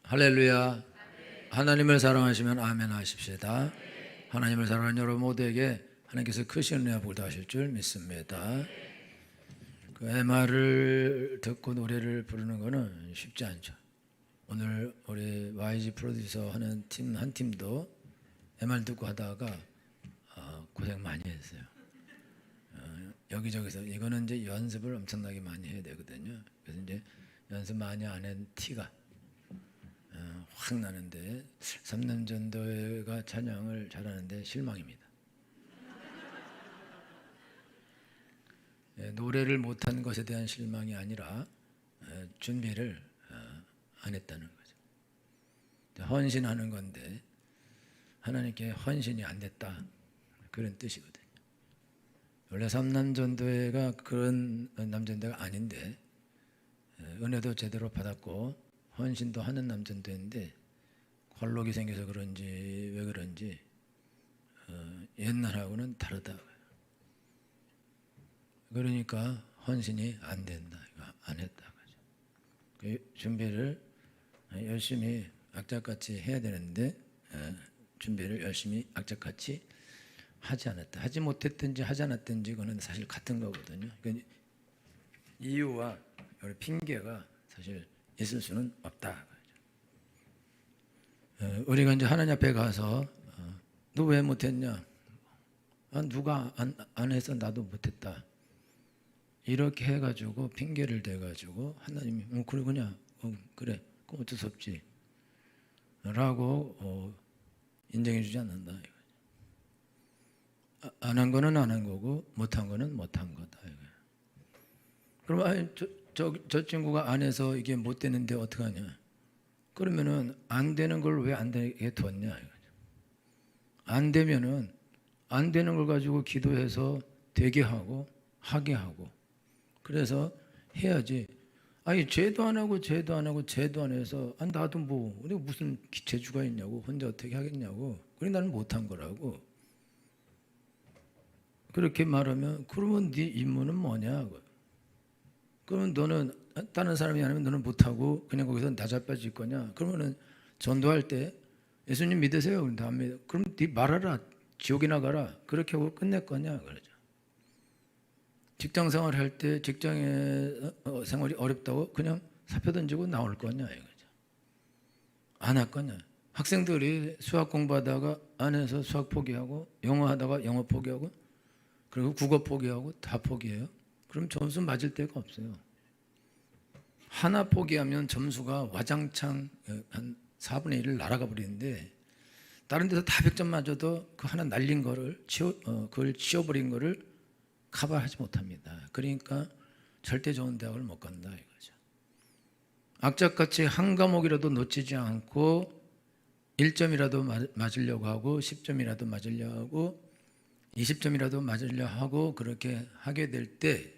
할렐루야. 하나님을 사랑하시면 아멘 하십시다. 하나님을 사랑하는 여러분 모두에게 하나님께서 크신 은혜와 복을 더하실 줄 믿습니다. 그 MR을 듣고 노래를 부르는 것은 쉽지 않죠. 오늘 우리 YG 프로듀서 하는 팀 한 팀도 MR 듣고 하다가 고생 많이 했어요. 여기저기서 이거는 이제 연습을 엄청나게 많이 해야 되거든요. 그래서 이제 연습 많이 안 한 티가 확 나는데 3년 전도회가 찬양을 잘하는데 실망입니다. 노래를 못한 것에 대한 실망이 아니라 준비를 안 했다는 거죠. 헌신하는 건데 하나님께 헌신이 안 됐다, 그런 뜻이거든요. 원래 3남전도회가 그런 남전도회가 아닌데 은혜도 제대로 받았고 헌신도 하는 남전도회인데 관록이 생겨서 그런지 왜 그런지 옛날하고는 다르다. 그러니까 헌신이 안 된다, 안 했다. 그 준비를 열심히 악착같이 해야 되는데 준비를 열심히 악착같이 하지 않았다. 하지 못했든지 하지 않았든지 그거는 사실 같은 거거든요. 그러니까 이유와 핑계가 사실 있을 수는 없다. 우리가 이제 하나님 앞에 가서 너 왜 못했냐? 누가 안 해서 나도 못했다. 이렇게 해가지고 핑계를 대가지고 하나님이 그러냐? 그래, 그럼 어쩔 수 없지 라고 인정해주지 않는다. 안 한 거는 안 한 거고 못한 거는 못한 거다. 그럼 저 친구가 안 해서 이게 못 되는데 어떡하냐? 그러면은 안 되는 걸 왜 안 되게 뒀냐? 안 되면은 안 되는 걸 가지고 기도해서 되게 하고 하게 하고 그래서 해야지. 아니 죄도 안 하고 죄도 안 하고 죄도 안 해서 나도 뭐 내가 무슨 재주가 있냐고 혼자 어떻게 하겠냐고 그래 나는 못한 거라고 그렇게 말하면 그러면 네 임무는 뭐냐? 그러면 너는 다른 사람이 아니면 너는 못하고 그냥 거기서 나자빠질 거냐? 그러면은 전도할 때 예수님 믿으세요? 그런데 안 믿어. 그럼 네 말하라. 지옥에 나가라. 그렇게 하고 끝낼 거냐? 그러죠. 직장 생활 할 때 직장에 생활이 어렵다고 그냥 사표 던지고 나올 거냐? 이거죠. 안 할 거냐? 학생들이 수학 공부하다가 안 해서 수학 포기하고 영어 하다가 영어 포기하고 그리고 국어 포기하고 다 포기해요. 그럼 점수 맞을 데가 없어요. 하나 포기하면 점수가 와장창 한 4분의 1을 날아가 버리는데 다른 데서 다 100점 맞아도 그 하나 날린 거를 그걸 치워버린 거를 커버하지 못합니다. 그러니까 절대 좋은 대학을 못 간다 이거죠. 악착같이 한 과목이라도 놓치지 않고 1점이라도 맞으려고 하고 10점이라도 맞으려고 하고 20점이라도 맞으려 하고 그렇게 하게 될 때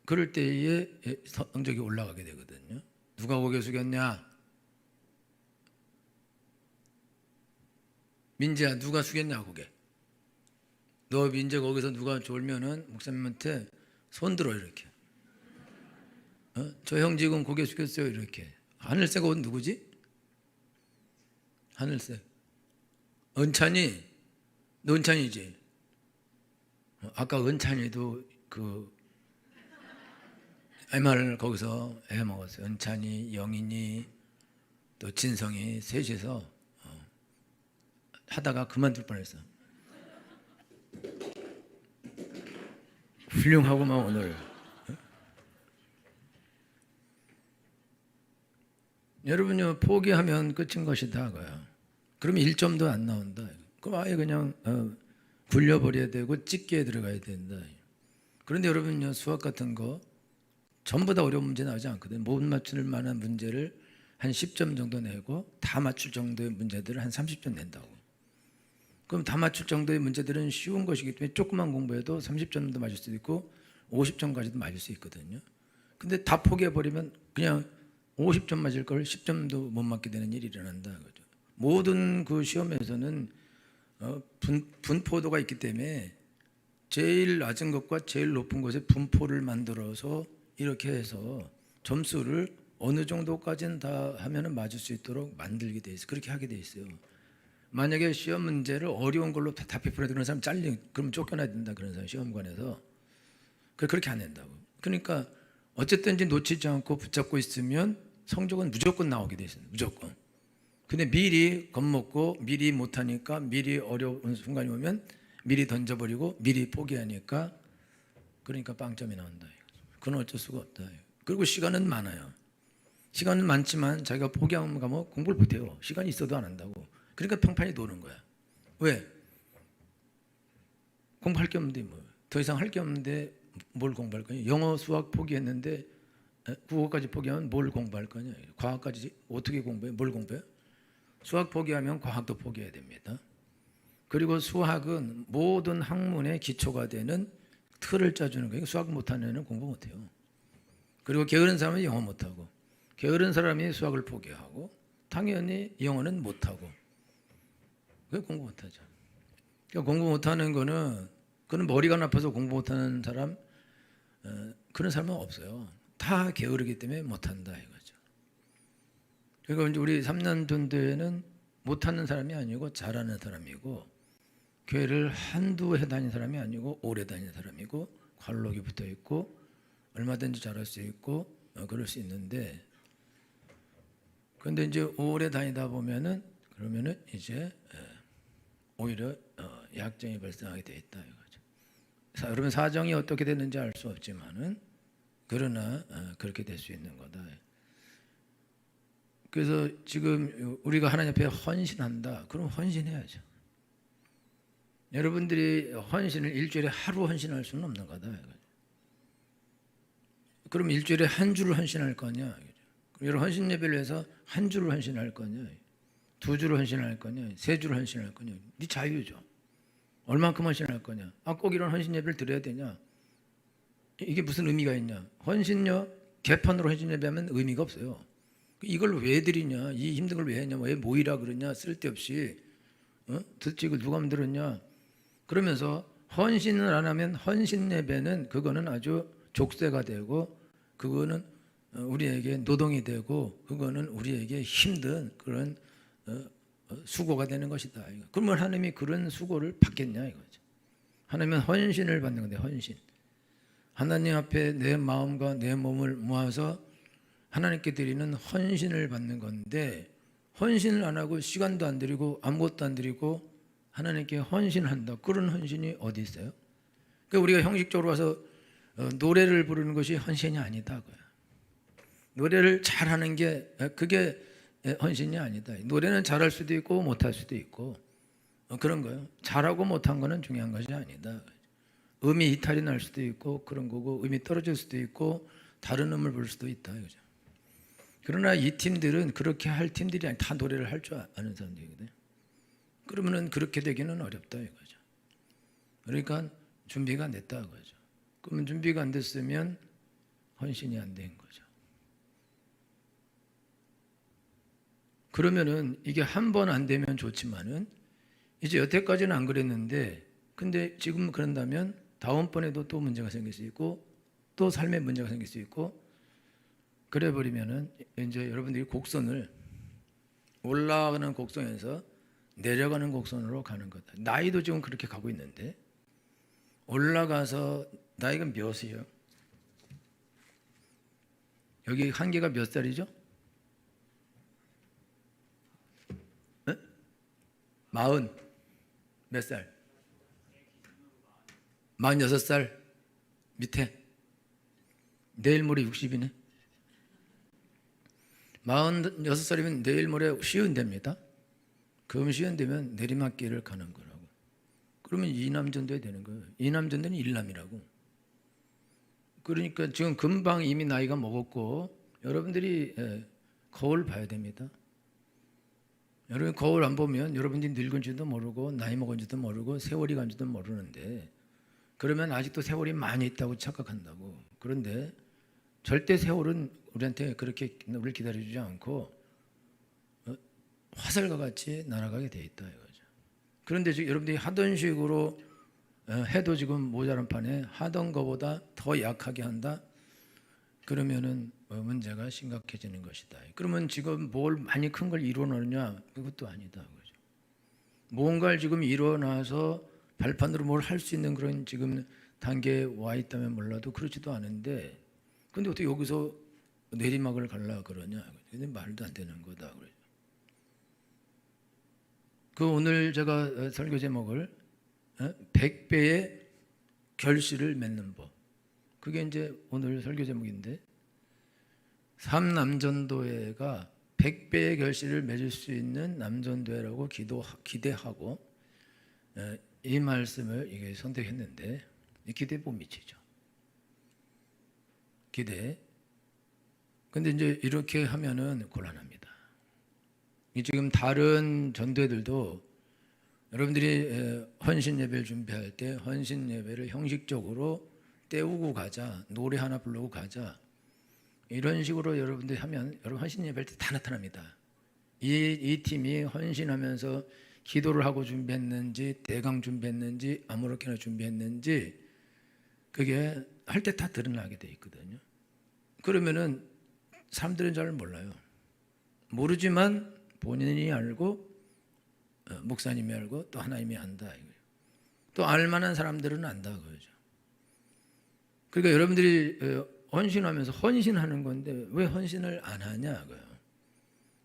그럴 때에 성적이 올라가게 되거든요. 누가 고개 숙였냐? 민재야, 누가 숙였냐 고개? 너 민재 거기서 누가 졸면은 목사님한테 손 들어 이렇게. 저 형 지금 고개 숙였어요 이렇게. 하늘색 옷 누구지? 하늘색. 은찬이, 너 은찬이지? 아까 은찬이도 그 MR을 거기서 해 먹었어요. 은찬이, 영인이, 또 진성이 셋이서 하다가 그만둘 뻔했어. 훌륭하고만 오늘. 여러분요 포기하면 끝인 것이다 그거야. 그럼 1점도 안 나온다. 그럼 아예 그냥 굴려버려야 되고 찢기에 들어가야 된다. 그런데 여러분요 수학 같은 거 전부 다 어려운 문제 나오지 않거든요. 못 맞출 만한 문제를 한 10점 정도 내고 다 맞출 정도의 문제들을 한 30점 낸다고. 그럼 다 맞출 정도의 문제들은 쉬운 것이기 때문에 조금만 공부해도 30점도 맞을 수도 있고 50점까지도 맞을 수 있거든요. 근데 다 포기해버리면 그냥 50점 맞을 걸 10점도 못 맞게 되는 일이 일어난다. 그죠? 모든 그 시험에서는 분포도가 있기 때문에 제일 낮은 것과 제일 높은 곳에 분포를 만들어서 이렇게 해서 점수를 어느 정도까지는 다 하면은 맞을 수 있도록 만들게 돼 있어요. 그렇게 하게 돼 있어요. 만약에 시험 문제를 어려운 걸로 다 답해 풀어야 되는 사람 그럼 쫓겨나야 된다 그런 사람 시험관에서 그렇게 안 된다고. 그러니까 어쨌든지 놓치지 않고 붙잡고 있으면 성적은 무조건 나오게 돼 있어요. 무조건. 근데 미리 겁먹고 미리 못하니까 미리 어려운 순간이 오면 미리 던져버리고 미리 포기하니까 그러니까 빵점이 나온다. 그건 어쩔 수가 없다. 그리고 시간은 많아요. 시간은 많지만 자기가 포기하면 가면 공부를 못해요. 시간이 있어도 안 한다고. 그러니까 평판이 도는 거야. 왜? 공부할 게 없는데 뭐. 더 이상 할 게 없는데 뭘 공부할 거냐. 영어 수학 포기했는데 국어까지 포기하면 뭘 공부할 거냐. 과학까지 어떻게 공부해? 뭘 공부해? 수학 포기하면 과학도 포기해야 됩니다. 그리고 수학은 모든 학문의 기초가 되는 틀을 짜주는 거예요. 수학 못하는 애는 공부 못해요. 그리고 게으른 사람은 영어 못하고 게으른 사람이 수학을 포기하고 당연히 영어는 못하고 왜 공부 못하죠? 그러니까 공부 못하는 거는 그는 머리가 나빠서 공부 못하는 사람 그런 사람은 없어요. 다 게으르기 때문에 못한다 이거죠. 그러니까 이제 우리 3년 전도에는 못하는 사람이 아니고 잘하는 사람이고 교회를 한두 해 다닌 사람이 아니고 오래 다닌 사람이고 관록이 붙어 있고 얼마든지 잘할 수 있고 그럴 수 있는데 그런데 이제 오래 다니다 보면은 그러면은 이제 오히려 약점이 발생하게 돼 있다 이거죠. 여러분 사정이 어떻게 됐는지 알 수 없지만은 그러나 그렇게 될 수 있는 거다. 그래서 지금 우리가 하나님 앞에 헌신한다. 그럼 헌신해야죠. 여러분들이 헌신을 일주일에 하루 헌신할 수는 없는 거다. 그럼 일주일에 한 주를 헌신할 거냐? 여러분 헌신 예배를 해서 한 주를 헌신할 거냐? 두 주를 헌신할 거냐? 세 주를 헌신할 거냐? 네 자유죠. 얼만큼 헌신할 거냐? 꼭 이런 헌신 예배를 드려야 되냐? 이게 무슨 의미가 있냐? 헌신요 개판으로 헌신 예배하면 의미가 없어요. 이걸 왜 드리냐? 이 힘든 걸 왜 했냐? 왜 모이라 그러냐? 쓸데없이 듣지 이걸 누가 만들었냐? 그러면서 헌신을 안 하면 헌신 예배는 그거는 아주 족쇄가 되고 그거는 우리에게 노동이 되고 그거는 우리에게 힘든 그런 수고가 되는 것이다. 그러면 하나님이 그런 수고를 받겠냐 이거죠. 하나님은 헌신을 받는 건데 헌신. 하나님 앞에 내 마음과 내 몸을 모아서 하나님께 드리는 헌신을 받는 건데 헌신을 안 하고 시간도 안 드리고 아무것도 안 드리고 하나님께 헌신한다. 그런 헌신이 어디 있어요? 그러니까 우리가 형식적으로 와서 노래를 부르는 것이 헌신이 아니다. 노래를 잘하는 게 그게 헌신이 아니다. 노래는 잘할 수도 있고 못할 수도 있고 그런 거예요. 잘하고 못한 거는 중요한 것이 아니다. 음이 이탈이 날 수도 있고 그런 거고 음이 떨어질 수도 있고 다른 음을 부를 수도 있다. 그죠? 그러나 이 팀들은 그렇게 할 팀들이 아니 다 노래를 할 줄 아는 사람들이거든요. 그러면은 그렇게 되기는 어렵다 이거죠. 그러니까 준비가 안 됐다 이거죠. 그러면 준비가 안 됐으면 헌신이 안 된 거죠. 그러면은 이게 한 번 안 되면 좋지만은 이제 여태까지는 안 그랬는데 근데 지금 그런다면 다음번에도 또 문제가 생길 수 있고 또 삶에 문제가 생길 수 있고 그래 버리면은 이제 여러분들이 곡선을 올라가는 곡선에서 내려가는 곡선으로 가는 거다. 나이도 지금 그렇게 가고 있는데 올라가서 나이가 몇이에요? 여기 한계가 몇 살이죠? 40 몇 살? 46살 밑에 내일 모레 60이네. 46살이면 내일 모레 시운됩니다. 그럼 시운되면 내리막길을 가는 거라고. 그러면 이남전도에 되는 거예요. 이남전도는 일남이라고. 그러니까 지금 금방 이미 나이가 먹었고 여러분들이 거울 봐야 됩니다. 여러분 거울 안 보면 여러분들이 늙은지도 모르고 나이 먹은지도 모르고 세월이 간지도 모르는데 그러면 아직도 세월이 많이 있다고 착각한다고. 그런데 절대 세월은 우리한테 그렇게 우리를 기다려주지 않고 화살과 같이 날아가게 돼 있다 이거죠. 그런데 지금 여러분들이 하던 식으로 해도 지금 모자란 판에 하던 것보다 더 약하게 한다. 그러면은 문제가 심각해지는 것이다. 그러면 지금 뭘 많이 큰 걸 이뤄내느냐? 그것도 아니다. 그죠? 뭔가를 지금 이뤄나서 발판으로 뭘 할 수 있는 그런 지금 단계에 와 있다면 몰라도 그렇지도 않은데, 근데 어떻게 여기서 내리막을 갈라 그러냐? 근데 말도 안 되는 거다. 그래요. 그 오늘 제가 설교 제목을 100배의 결실을 맺는 법. 그게 이제 오늘 설교 제목인데, 삼남전도회가 100배의 결실을 맺을 수 있는 남전도회라고 기대하고 이 말씀을 이게 선택했는데, 이 기대에 못 미치죠. 기대. 근데 이제 이렇게 하면은 곤란합니다. 지금 다른 전도회들도 여러분들이 헌신 예배를 준비할 때 헌신 예배를 형식적으로 때우고 가자, 노래 하나 부르고 가자, 이런 식으로 여러분들이 하면 여러분 헌신 예배할 때 다 나타납니다. 이 팀이 헌신하면서 기도를 하고 준비했는지, 대강 준비했는지, 아무렇게나 준비했는지, 그게 할 때 다 드러나게 돼 있거든요. 그러면은 사람들은 잘 몰라요. 모르지만 본인이 알고, 목사님이 알고, 또 하나님이 안다. 또 알만한 사람들은 안다. 그거죠. 그러니까 여러분들이 헌신하면서 헌신하는 건데 왜 헌신을 안 하냐?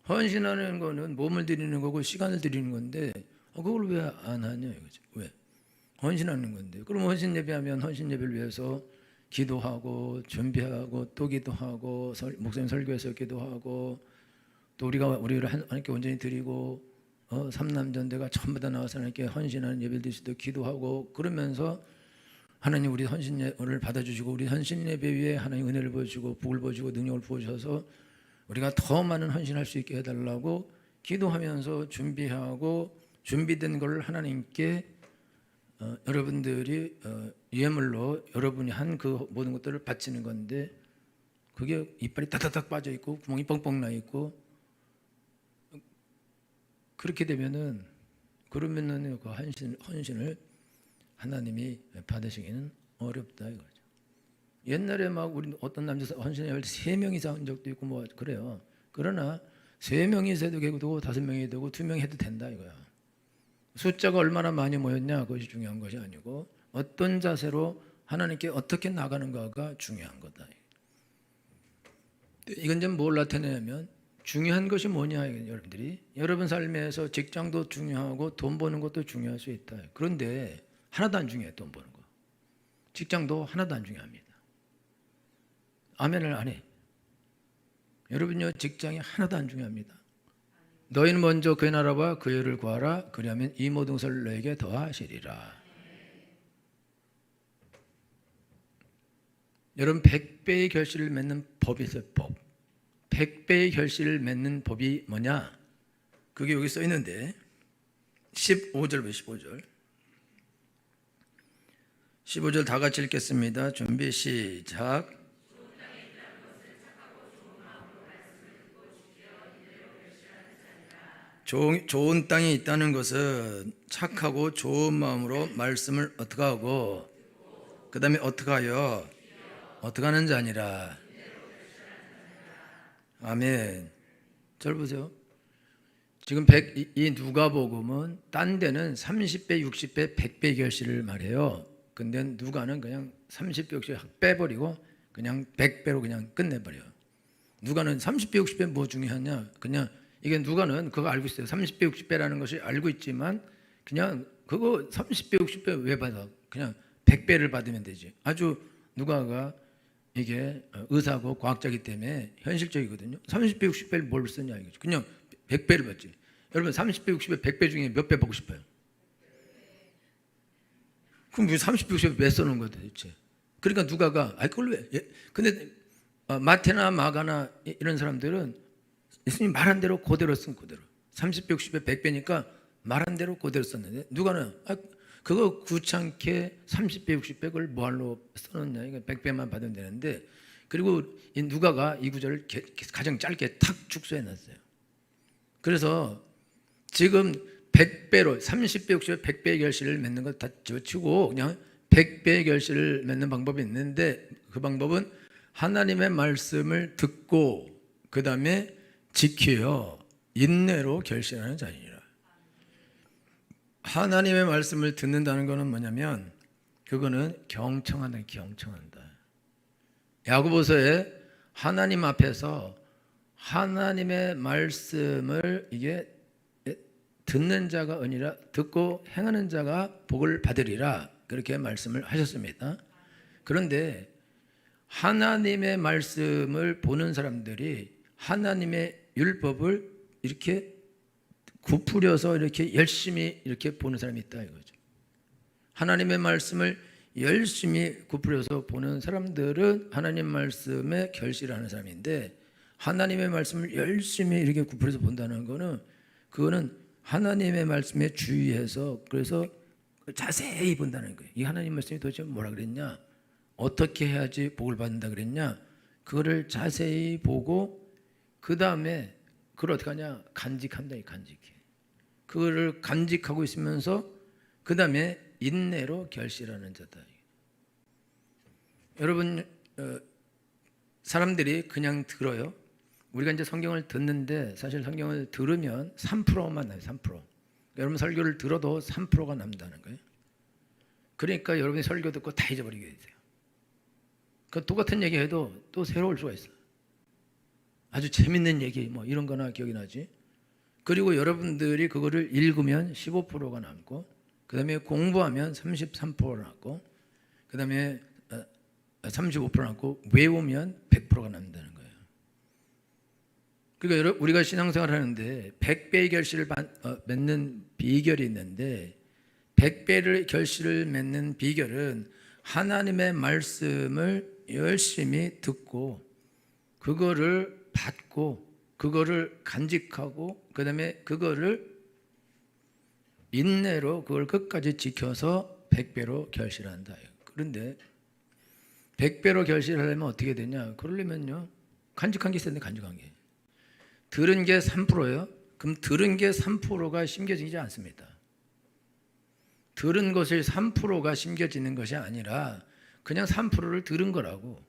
헌신하는 거는 몸을 드리는 거고 시간을 드리는 건데 그걸 왜 안 하냐? 이거죠. 왜? 헌신하는 건데. 그럼 헌신 예배하면 헌신 예배를 위해서 기도하고 준비하고 또 기도하고 목사님 설교해서 기도하고 또 우리를 하나님께 온전히 드리고 삼남전대가 전부 다 나와서 하나님께 헌신하는 예배를 드릴 수도 기도하고, 그러면서 하나님 우리 헌신 예배를 받아주시고 우리 헌신 예배 위에 하나님 은혜를 보여주시고 복을 보여주시고 능력을 보여주셔서 우리가 더 많은 헌신할 수 있게 해달라고 기도하면서 준비하고, 준비된 걸 하나님께 여러분들이 예물로 여러분이 한 그 모든 것들을 바치는 건데, 그게 이빨이 따닥따닥 빠져 있고 구멍이 뻥뻥 나 있고, 그렇게 되면은 그러면은 그 헌신을 하나님이 받으시기는 어렵다 이거죠. 옛날에 막 우리 어떤 남자 헌신을 3명 이상 한 적도 있고 뭐 그래요. 그러나 3명이 해도 되고 5명이 되고 2명이 해도 된다 이거야. 숫자가 얼마나 많이 모였냐 그것이 중요한 것이 아니고 어떤 자세로 하나님께 어떻게 나가는가가 중요한 거다. 이건 좀 뭘 나타내냐면, 중요한 것이 뭐냐, 여러분들이 여러분 삶에서 직장도 중요하고 돈 버는 것도 중요할 수 있다. 그런데 하나도 안 중요해. 돈 버는 거, 직장도 하나도 안 중요합니다. 아멘을 안 해. 여러분요, 직장이 하나도 안 중요합니다. 너희는 먼저 그의 나라와 그의 의를 구하라. 그리하면 이 모든 것을 너에게 더하시리라. 여러분 100배의 결실을 맺는 법이 있어요. 법. 100배의 결실을 맺는 법이 뭐냐? 그게 여기 써 있는데 15절 15절 다 같이 읽겠습니다. 준비 시작. 좋은 땅이 있다는 것은 착하고 좋은 마음으로 말씀을 어떻게 하고 그 다음에 어떻게 하여 어떻게 하는 자니라. 아멘. 잘 보세요. 지금 이 누가복음은 딴 데는 30배, 60배, 100배 결실을 말해요. 근데 누가는 그냥 30배, 60배 빼버리고 그냥 100배로 그냥 끝내버려요. 누가는 30배, 60배 뭐 중요하냐? 그냥 이게 누가는 그거 알고 있어요. 30배, 60배라는 것이 알고 있지만 그냥 그거 30배, 60배 왜 받아? 그냥 100배를 받으면 되지. 아주 누가가 이게 의사고 과학자이기 때문에 현실적이거든요. 30배, 60배를 뭘 쓰냐 이거죠. 그냥 100배를 받지. 여러분 30배, 60배, 100배 중에 몇 배 받고 싶어요? 그럼 왜 30배, 60배 왜 써놓은 거야 도대체? 그러니까 누가가 그걸 왜? 근데 마태나 마가나 이런 사람들은 예수님 말한 대로 그대로 쓴 그대로 30배, 60배, 100배니까 말한 대로 그대로 썼는데 누가는 그거 구찮게 30배, 60배 그걸 뭐하러 써놓냐? 이거 100배만 받으면 되는데, 그리고 이 누가가 이 구절을 가장 짧게 탁 축소해놨어요. 그래서 지금 100배로 30배, 60배, 100배의 결실을 맺는 것 다 집어치우고 그냥 100배의 결실을 맺는 방법이 있는데, 그 방법은 하나님의 말씀을 듣고 그 다음에 지키어 인내로 결실하는 자이니라. 하나님의 말씀을 듣는다는 것은 뭐냐면 그거는 경청한다. 야고보서에 하나님 앞에서 하나님의 말씀을 이게 듣는 자가 아니라 듣고 행하는 자가 복을 받으리라, 그렇게 말씀을 하셨습니다. 그런데 하나님의 말씀을 보는 사람들이 하나님의 율법을 이렇게 굽으려서 이렇게 열심히 이렇게 보는 사람이 있다 이거죠. 하나님의 말씀을 열심히 굽으려서 보는 사람들은 하나님 말씀에 결실하는 사람인데, 하나님의 말씀을 열심히 이렇게 굽으려서 본다는 거는 그거는 하나님의 말씀에 주의해서 그래서 자세히 본다는 거예요. 이 하나님 말씀이 도대체 뭐라 그랬냐, 어떻게 해야지 복을 받는다 그랬냐, 그거를 자세히 보고 그 다음에 그걸 어떻게 하냐, 간직한다. 간직해. 그거를 간직하고 있으면서 그 다음에 인내로 결실하는 자다. 여러분, 사람들이 그냥 들어요. 우리가 이제 성경을 듣는데 사실 성경을 들으면 3%만 나요. 3%. 여러분 설교를 들어도 3%가 남다는 거예요. 그러니까 여러분이 설교 듣고 다 잊어버리게 되세요. 그 똑같은 얘기 해도 또 새로울 수가 있어요. 아주 재밌는 얘기 뭐 이런 거나 기억이 나지. 그리고 여러분들이 그거를 읽으면 15%가 남고, 그 다음에 공부하면 33%가 남고, 그 다음에 35% 남고, 외우면 100%가 남는다는 거예요. 그러니까 우리가 신앙생활을 하는데 100배의 결실을 맺는 비결이 있는데, 100배의 결실을 맺는 비결은 하나님의 말씀을 열심히 듣고 그거를 받고 그거를 간직하고 그 다음에 그거를 인내로 그걸 끝까지 지켜서 100배로 결실한다. 그런데 100배로 결실하려면 어떻게 되냐, 그러려면요 간직한 게 있었는데, 간직한 게 들은 게 3%예요. 그럼 들은 게 3%가 심겨지지 않습니다. 들은 것을 3%가 심겨지는 것이 아니라 그냥 3%를 들은 거라고.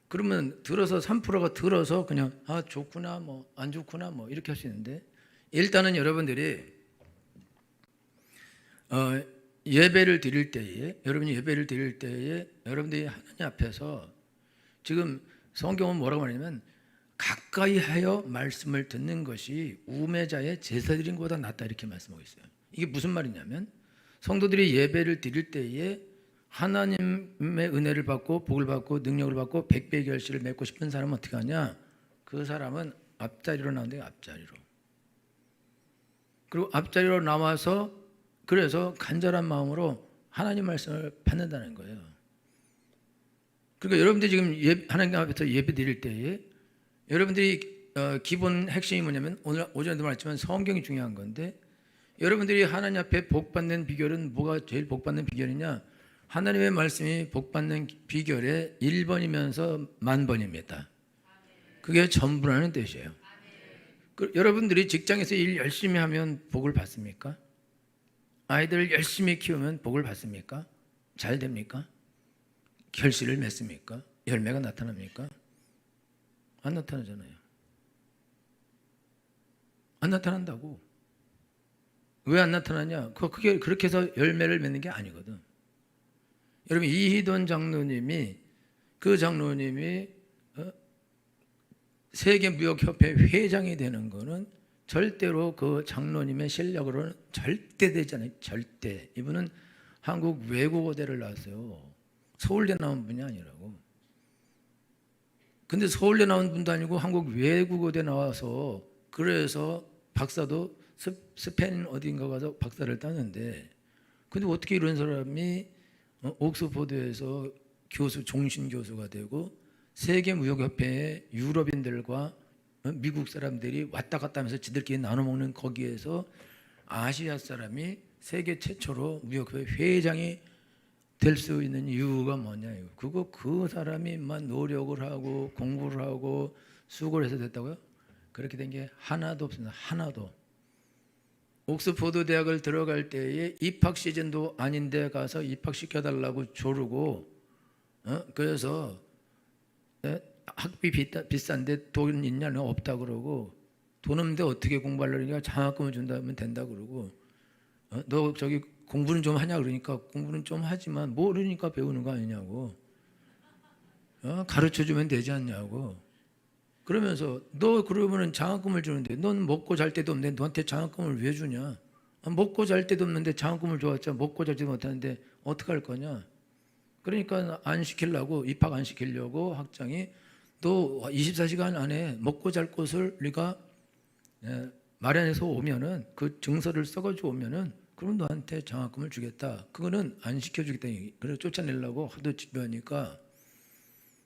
그러면 들어서 3%가 들어서 그냥 아 좋구나 뭐 안 좋구나 뭐 이렇게 할 수 있는데, 일단은 여러분들이 예배를 드릴 때에, 여러분이 예배를 드릴 때에 여러분들이 하나님 앞에서, 지금 성경은 뭐라고 말하냐면 가까이 하여 말씀을 듣는 것이 우매자의 제사 드린 것보다 낫다, 이렇게 말씀하고 있어요. 이게 무슨 말이냐면 성도들이 예배를 드릴 때에 하나님의 은혜를 받고 복을 받고 능력을 받고 100배의 결실을 맺고 싶은 사람은 어떻게 하냐, 그 사람은 앞자리로 나온대요. 앞자리로. 그리고 앞자리로 나와서 그래서 간절한 마음으로 하나님 말씀을 받는다는 거예요. 그러니까 여러분들이 지금 하나님 앞에서 예배 드릴 때에 여러분들이 기본 핵심이 뭐냐면, 오늘 오전에도 말했지만 성경이 중요한 건데, 여러분들이 하나님 앞에 복 받는 비결은 뭐가 제일 복 받는 비결이냐, 하나님의 말씀이 복 받는 비결의 1번이면서 만번입니다. 그게 전부라는 뜻이에요. 여러분들이 직장에서 일 열심히 하면 복을 받습니까? 아이들을 열심히 키우면 복을 받습니까? 잘 됩니까? 결실을 맺습니까? 열매가 나타납니까? 안 나타나잖아요. 안 나타난다고. 왜 안 나타나냐? 그게 그렇게 해서 열매를 맺는 게 아니거든. 여러분, 이희돈 장로님이, 그 장로님이 세계무역협회 회장이 되는 거는 절대로 그 장로님의 실력으로는 절대 되지 않아요. 절대. 이분은 한국 외국어대를 나왔어요. 서울대 나온 분이 아니라고. 근데 서울대 나온 분도 아니고 한국 외국어대 나와서 그래서 박사도 스페인 어딘가 가서 박사를 따는데, 근데 어떻게 이런 사람이 옥스퍼드에서 교수, 종신 교수가 되고 세계무역협회에 유럽인들과 미국 사람들이 왔다 갔다 하면서 지들끼리 나눠 먹는 거기에서 아시아 사람이 세계 최초로 무역협회 회장이 될 수 있는 이유가 뭐냐? 그거 그 사람이만 노력을 하고 공부를 하고 수고를 해서 됐다고요? 그렇게 된 게 하나도 없습니다. 하나도. 옥스퍼드 대학을 들어갈 때에 입학 시즌도 아닌데 가서 입학시켜달라고 조르고, 그래서 학비 비싼데 돈 있냐? 없다 그러고, 돈 없는데 어떻게 공부하려니까 장학금을 준다면 된다 그러고, 너 저기 공부는 좀 하냐 그러니까 공부는 좀 하지만 모르니까 배우는 거 아니냐고, 가르쳐 주면 되지 않냐고. 그러면서 너 그러면은 장학금을 주는데 넌 먹고 잘 때도 없는데 너한테 장학금을 왜 주냐? 먹고 잘 때도 없는데 장학금을 줘왔자 먹고 잘 때도 못하는데 어떡할 거냐? 그러니까 안 시키려고, 입학 안 시키려고 학장이 너 24시간 안에 먹고 잘 곳을 네가 마련해서 오면은, 그 증서를 써가지고 오면은 그럼 너한테 장학금을 주겠다. 그거는 안 시켜주겠다. 그래서 쫓아내려고 하도 집요하니까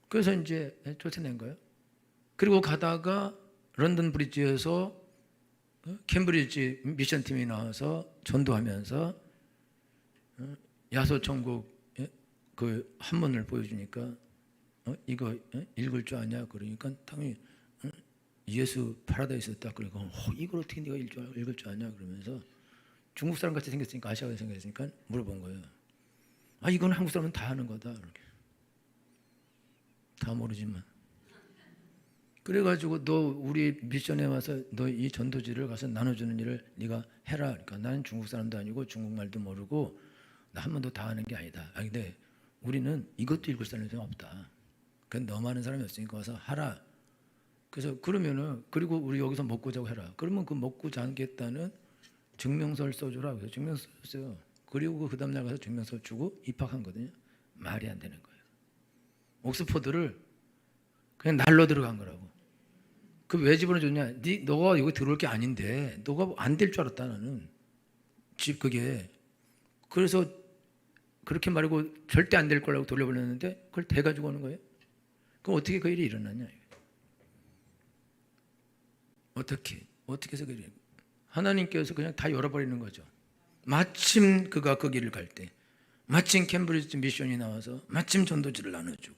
그래서 이제 쫓아낸 거예요. 그리고 가다가 런던 브리지에서 캠브리지 미션팀이 나와서 전도하면서 야소천국 그 한문을 보여주니까 이거 읽을 줄 아냐? 그러니까 당연히 예수 파라다이스 딱 그러고 이걸 어떻게 네가 읽을 줄 아냐? 그러면서 중국 사람 같이 생겼으니까, 아시아 같이 생겼으니까 물어본 거예요. 이건 한국 사람은 다 하는 거다. 이렇게. 다 모르지만. 그래가지고 너 우리 미션에 와서 너 이 전도지를 가서 나눠주는 일을 네가 해라. 그러니까 나는 중국 사람도 아니고 중국말도 모르고 나 한 번도 다 하는 게 아니다. 근데 우리는 이것도 읽을 사람이 없다. 그건 너무 많은 사람이 없으니까 와서 하라. 그래서 그러면은, 그리고 우리 여기서 먹고 자고 해라. 그러면 그 먹고 자겠다는 증명서를 써주라. 그래서 증명서 썼어요. 그리고 그 다음날 가서 증명서 주고 입학한 거거든요. 말이 안 되는 거예요. 옥스퍼드를 그냥 날로 들어간 거라고. 그 왜 집어넣어줬냐? 너가 여기 들어올 게 아닌데 너가 안 될 줄 알았다 나는. 집 그게. 그래서 그렇게 말하고 절대 안 될 거라고 돌려보냈는데 그걸 대가지고 오는 거예요. 그럼 어떻게 그 일이 일어났냐? 어떻게 해서 그 일이? 하나님께서 그냥 다 열어버리는 거죠. 마침 그가 그 길을 갈 때, 마침 캠브리지 미션이 나와서 마침 전도지를 나눠주고,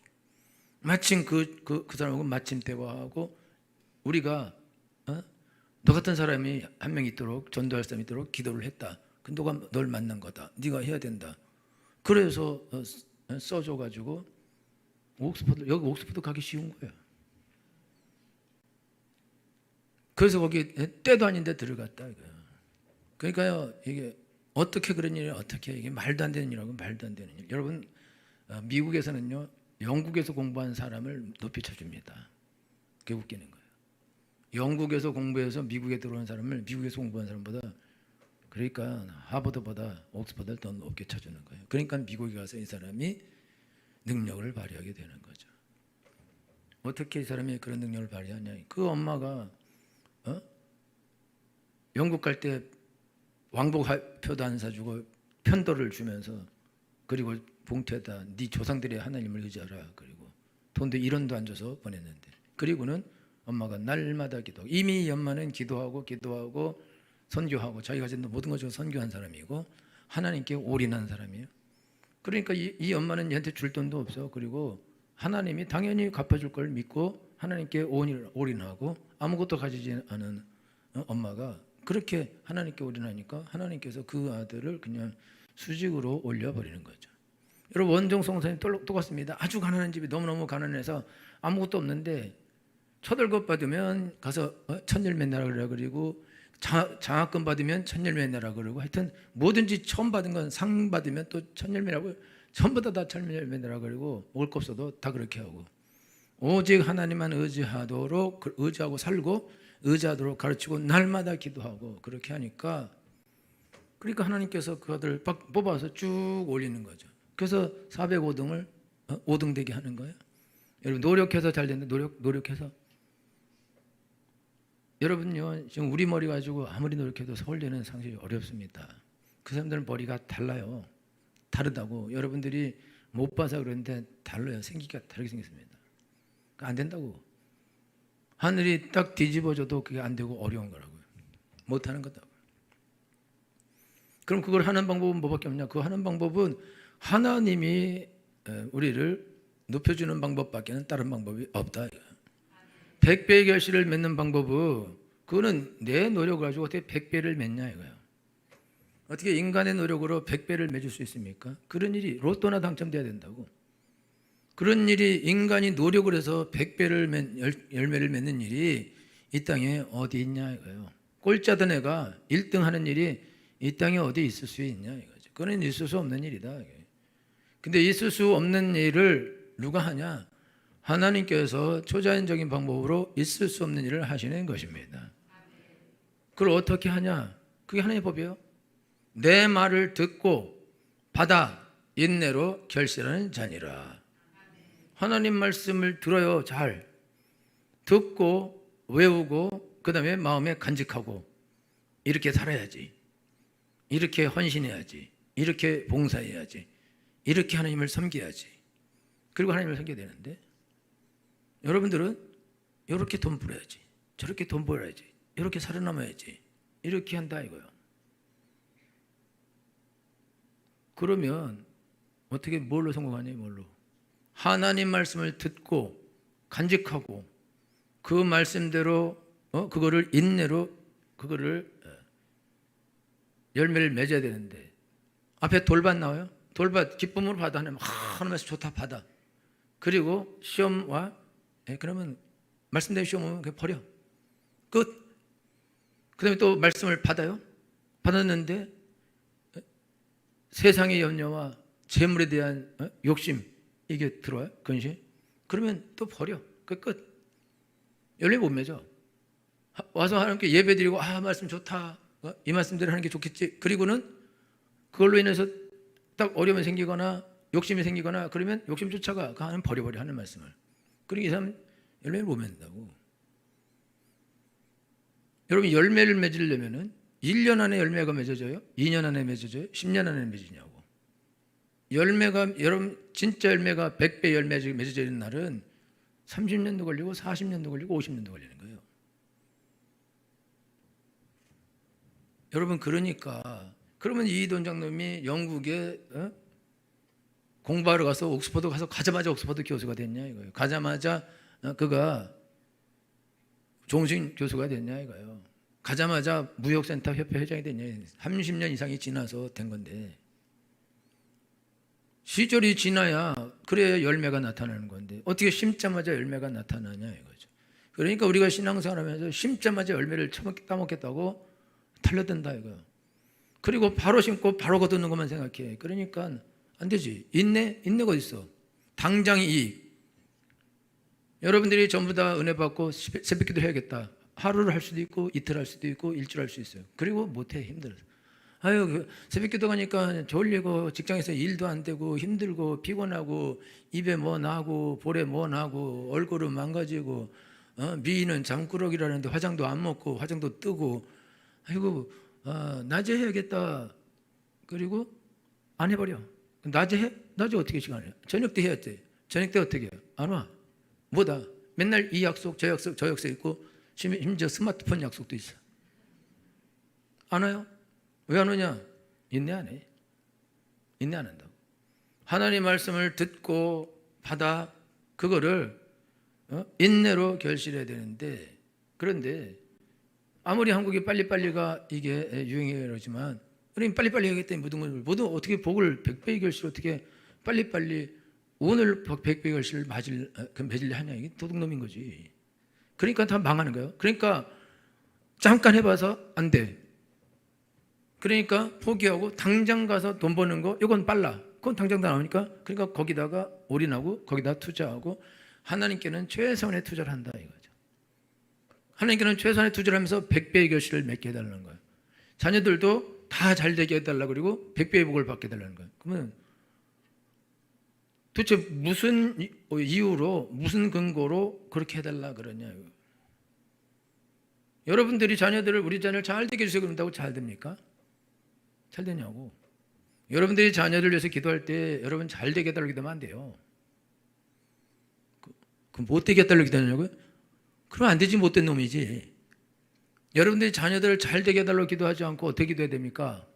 마침 그 사람하고 마침 대화하고, 우리가 너 같은 사람이 한 명 있도록, 전도할 사람이 있도록 기도를 했다. 그 너가 널 만난 거다. 네가 해야 된다. 그래서 써줘가지고 여기 옥스퍼드 가기 쉬운 거예요. 그래서 거기 때도 아닌데 들어갔다 이거예요. 그러니까요, 이게 어떻게 그런 일이, 어떻게 이게 말도 안 되는 일하고 말도 안 되는 일. 여러분, 미국에서는요, 영국에서 공부한 사람을 높이 쳐줍니다. 그게 웃기는 거예요. 영국에서 공부해서 미국에 들어온 사람을 미국에서 공부한 사람보다, 그러니까 하버드보다 옥스퍼드를 더 높게 쳐주는 거예요. 그러니까 미국에 가서 이 사람이 능력을 발휘하게 되는 거죠. 어떻게 이 사람이 그런 능력을 발휘하냐? 그 엄마가 영국 갈 때 왕복표도 안 사주고 편도를 주면서, 그리고 봉투에다 네 조상들의 하나님을 의지하라, 그리고 돈도 1원도 안 줘서 보냈는데, 그리고는 엄마가 날마다 기도하고, 이미 이 엄마는 기도하고 선교하고 자기가 가진 모든 것을 선교한 사람이고 하나님께 올인한 사람이에요. 그러니까 이 엄마는 얘한테 줄 돈도 없어. 그리고 하나님이 당연히 갚아줄 걸 믿고 하나님께 올인하고 아무것도 가지지 않은 엄마가 그렇게 하나님께 올인하니까 하나님께서 그 아들을 그냥 수직으로 올려버리는 거죠. 여러분, 원종성 선생님 똑같습니다. 아주 가난한 집이 너무너무 가난해서 아무것도 없는데 초들급 받으면 가서 천열매 내라 그러라, 그리고 장학금 받으면 천열매 내라 그러고, 하여튼 뭐든지 처음 받은 건 상 받으면 또 천열매라고, 전부 다 천열매 내라 그러고, 먹을 거 없어도 다 그렇게 하고, 오직 하나님만 의지하고 살고 의지하도록 가르치고 날마다 기도하고 그렇게 하니까, 그러니까 하나님께서 그 아들 뽑아서 쭉 올리는 거죠. 그래서 405등을 5등 되게 하는 거예요. 여러분, 노력해서 잘 되는데 노력해서, 여러분요, 지금 우리 머리 가지고 아무리 노력해도 서울대는 상식이 어렵습니다. 그 사람들은 머리가 달라요. 다르다고. 여러분들이 못 봐서 그러는데 달라요. 생기가 다르게 생겼습니다. 안 된다고. 하늘이 딱 뒤집어져도 그게 안 되고 어려운 거라고요. 못하는 거다고. 그럼 그걸 하는 방법은 뭐밖에 없냐? 그 하는 방법은 하나님이 우리를 높여주는 방법밖에는 다른 방법이 없다. 100배의 결실을 맺는 방법은, 그거는 내 노력을 가지고 어떻게 100배를 맺냐 이거예요. 어떻게 인간의 노력으로 100배를 맺을 수 있습니까? 그런 일이 로또나 당첨돼야 된다고. 그런 일이 인간이 노력을 해서 100배를 열매를 맺는 일이 이 땅에 어디 있냐 이거예요. 꼴짜던 애가 1등 하는 일이 이 땅에 어디 있을 수 있냐 이거죠. 그건 있을 수 없는 일이다. 근데 있을 수 없는 일을 누가 하냐? 하나님께서 초자연적인 방법으로 있을 수 없는 일을 하시는 것입니다. 그걸 어떻게 하냐? 그게 하나님의 법이에요. 내 말을 듣고 받아 인내로 결실하는 자니라. 하나님 말씀을 들어요. 잘 듣고 외우고 그 다음에 마음에 간직하고 이렇게 살아야지, 이렇게 헌신해야지, 이렇게 봉사해야지, 이렇게 하나님을 섬겨야지. 그리고 하나님을 섬겨야 되는데 여러분들은 이렇게 돈 벌어야지, 저렇게 돈 벌어야지, 이렇게 살아남아야지, 이렇게 한다 이거예요. 그러면 어떻게 뭘로 성공하냐? 뭘로? 하나님 말씀을 듣고 간직하고 그 말씀대로 그거를 인내로 그거를 열매를 맺어야 되는데 앞에 돌밭 나와요. 돌밭 기쁨으로 받아. 하나님 말씀 좋다 받아. 그리고 시험 와. 그러면 말씀대로 시험 오면 그냥 버려. 끝. 그 다음에 또 말씀을 받아요. 받았는데 세상의 염려와 재물에 대한 욕심 이게 들어와요. 근심. 그러면 또 버려. 끝. 열매 못 맺어. 와서 하나님께 예배 드리고 말씀 좋다. 이 말씀대로 하는 게 좋겠지. 그리고는 그걸로 인해서 딱 어려움이 생기거나 욕심이 생기거나 그러면 욕심 쫓아가. 그 하나님 버려버려 하는 말씀을. 그러니까 이 사람 열매를 못 맺는다고. 여러분 열매를 맺으려면은 1년 안에 열매가 맺어져요? 2년 안에 맺어져요? 10년 안에 맺으냐고. 열매가 여러분 진짜 열매가 100배 열매 맺어지는 날은 30년도 걸리고 40년도 걸리고 50년도 걸리는 거예요. 여러분 그러면 이돈 장놈이 영국에 공부하러 가서 옥스퍼드 가자마자 옥스퍼드 교수가 됐냐 이거예요. 가자마자 그가 종신 교수가 됐냐 이거예요. 가자마자 무역센터 협회 회장이 됐냐. 30년 이상이 지나서 된 건데 시절이 지나야 그래야 열매가 나타나는 건데 어떻게 심자마자 열매가 나타나냐 이거죠. 그러니까 우리가 신앙생활하면서 심자마자 열매를 따먹겠다고 달려든다 이거예요. 그리고 바로 심고 바로 거두는 것만 생각해. 그러니까 안 되지. 인내가 어디 있어? 당장 이익. 여러분들이 전부 다 은혜 받고 새벽기도 해야겠다. 하루를 할 수도 있고 이틀 할 수도 있고 일주일 할 수 있어요. 그리고 못해. 힘들어서. 새벽기도 가니까 졸리고 직장에서 일도 안 되고 힘들고 피곤하고 입에 뭐 나고 볼에 뭐 나고 얼굴은 망가지고 미인은 잠꾸러기라는데 화장도 안 먹고 화장도 뜨고 낮에 해야겠다. 그리고 안 해버려. 낮에 해? 낮에 어떻게 시간을 해? 저녁 때 해야 돼. 저녁 때 어떻게 해? 안 와. 뭐다? 맨날 이 약속 저 약속 있고 심지어 스마트폰 약속도 있어. 안 와요? 왜 안 오냐? 인내 안 해. 인내 안 한다고. 하나님 말씀을 듣고 받아 그거를 인내로 결실해야 되는데 그런데 아무리 한국이 빨리빨리가 이게 유행이에요 그러지만 우리는 빨리빨리 하겠다니 모두 어떻게 복을 100배의 결실 어떻게 빨리빨리 오늘 100배의 결실을 맺으려 하냐. 이게 도둑놈인 거지. 그러니까 다 망하는 거예요. 그러니까 잠깐 해봐서 안 돼. 그러니까 포기하고 당장 가서 돈 버는 거 이건 빨라. 그건 당장 다 나오니까 그러니까 거기다가 올인하고 거기다 투자하고 하나님께는 최선의 투자를 한다 이거죠. 하나님께는 최선의 투자를 하면서 100배의 결실을 맺게 해달라는 거예요. 자녀들도 다 잘 되게 해달라 그리고 100배의 복을 받게 해달라는 거예요. 그러면 도대체 무슨 이유로 무슨 근거로 그렇게 해달라 그러냐. 여러분들이 자녀들을 우리 자녀를 잘 되게 해주세요 그런다고 잘 됩니까? 잘 되냐고. 여러분들이 자녀를 위해서 기도할 때 여러분 잘 되게 해달라고 기도하면 안 돼요. 그럼 못 되게 해달라고 기도하냐고요? 그럼 안 되지. 못된 놈이지. 여러분들이 자녀들을 잘 되게 해달라고 기도하지 않고 어떻게 기도해야 됩니까?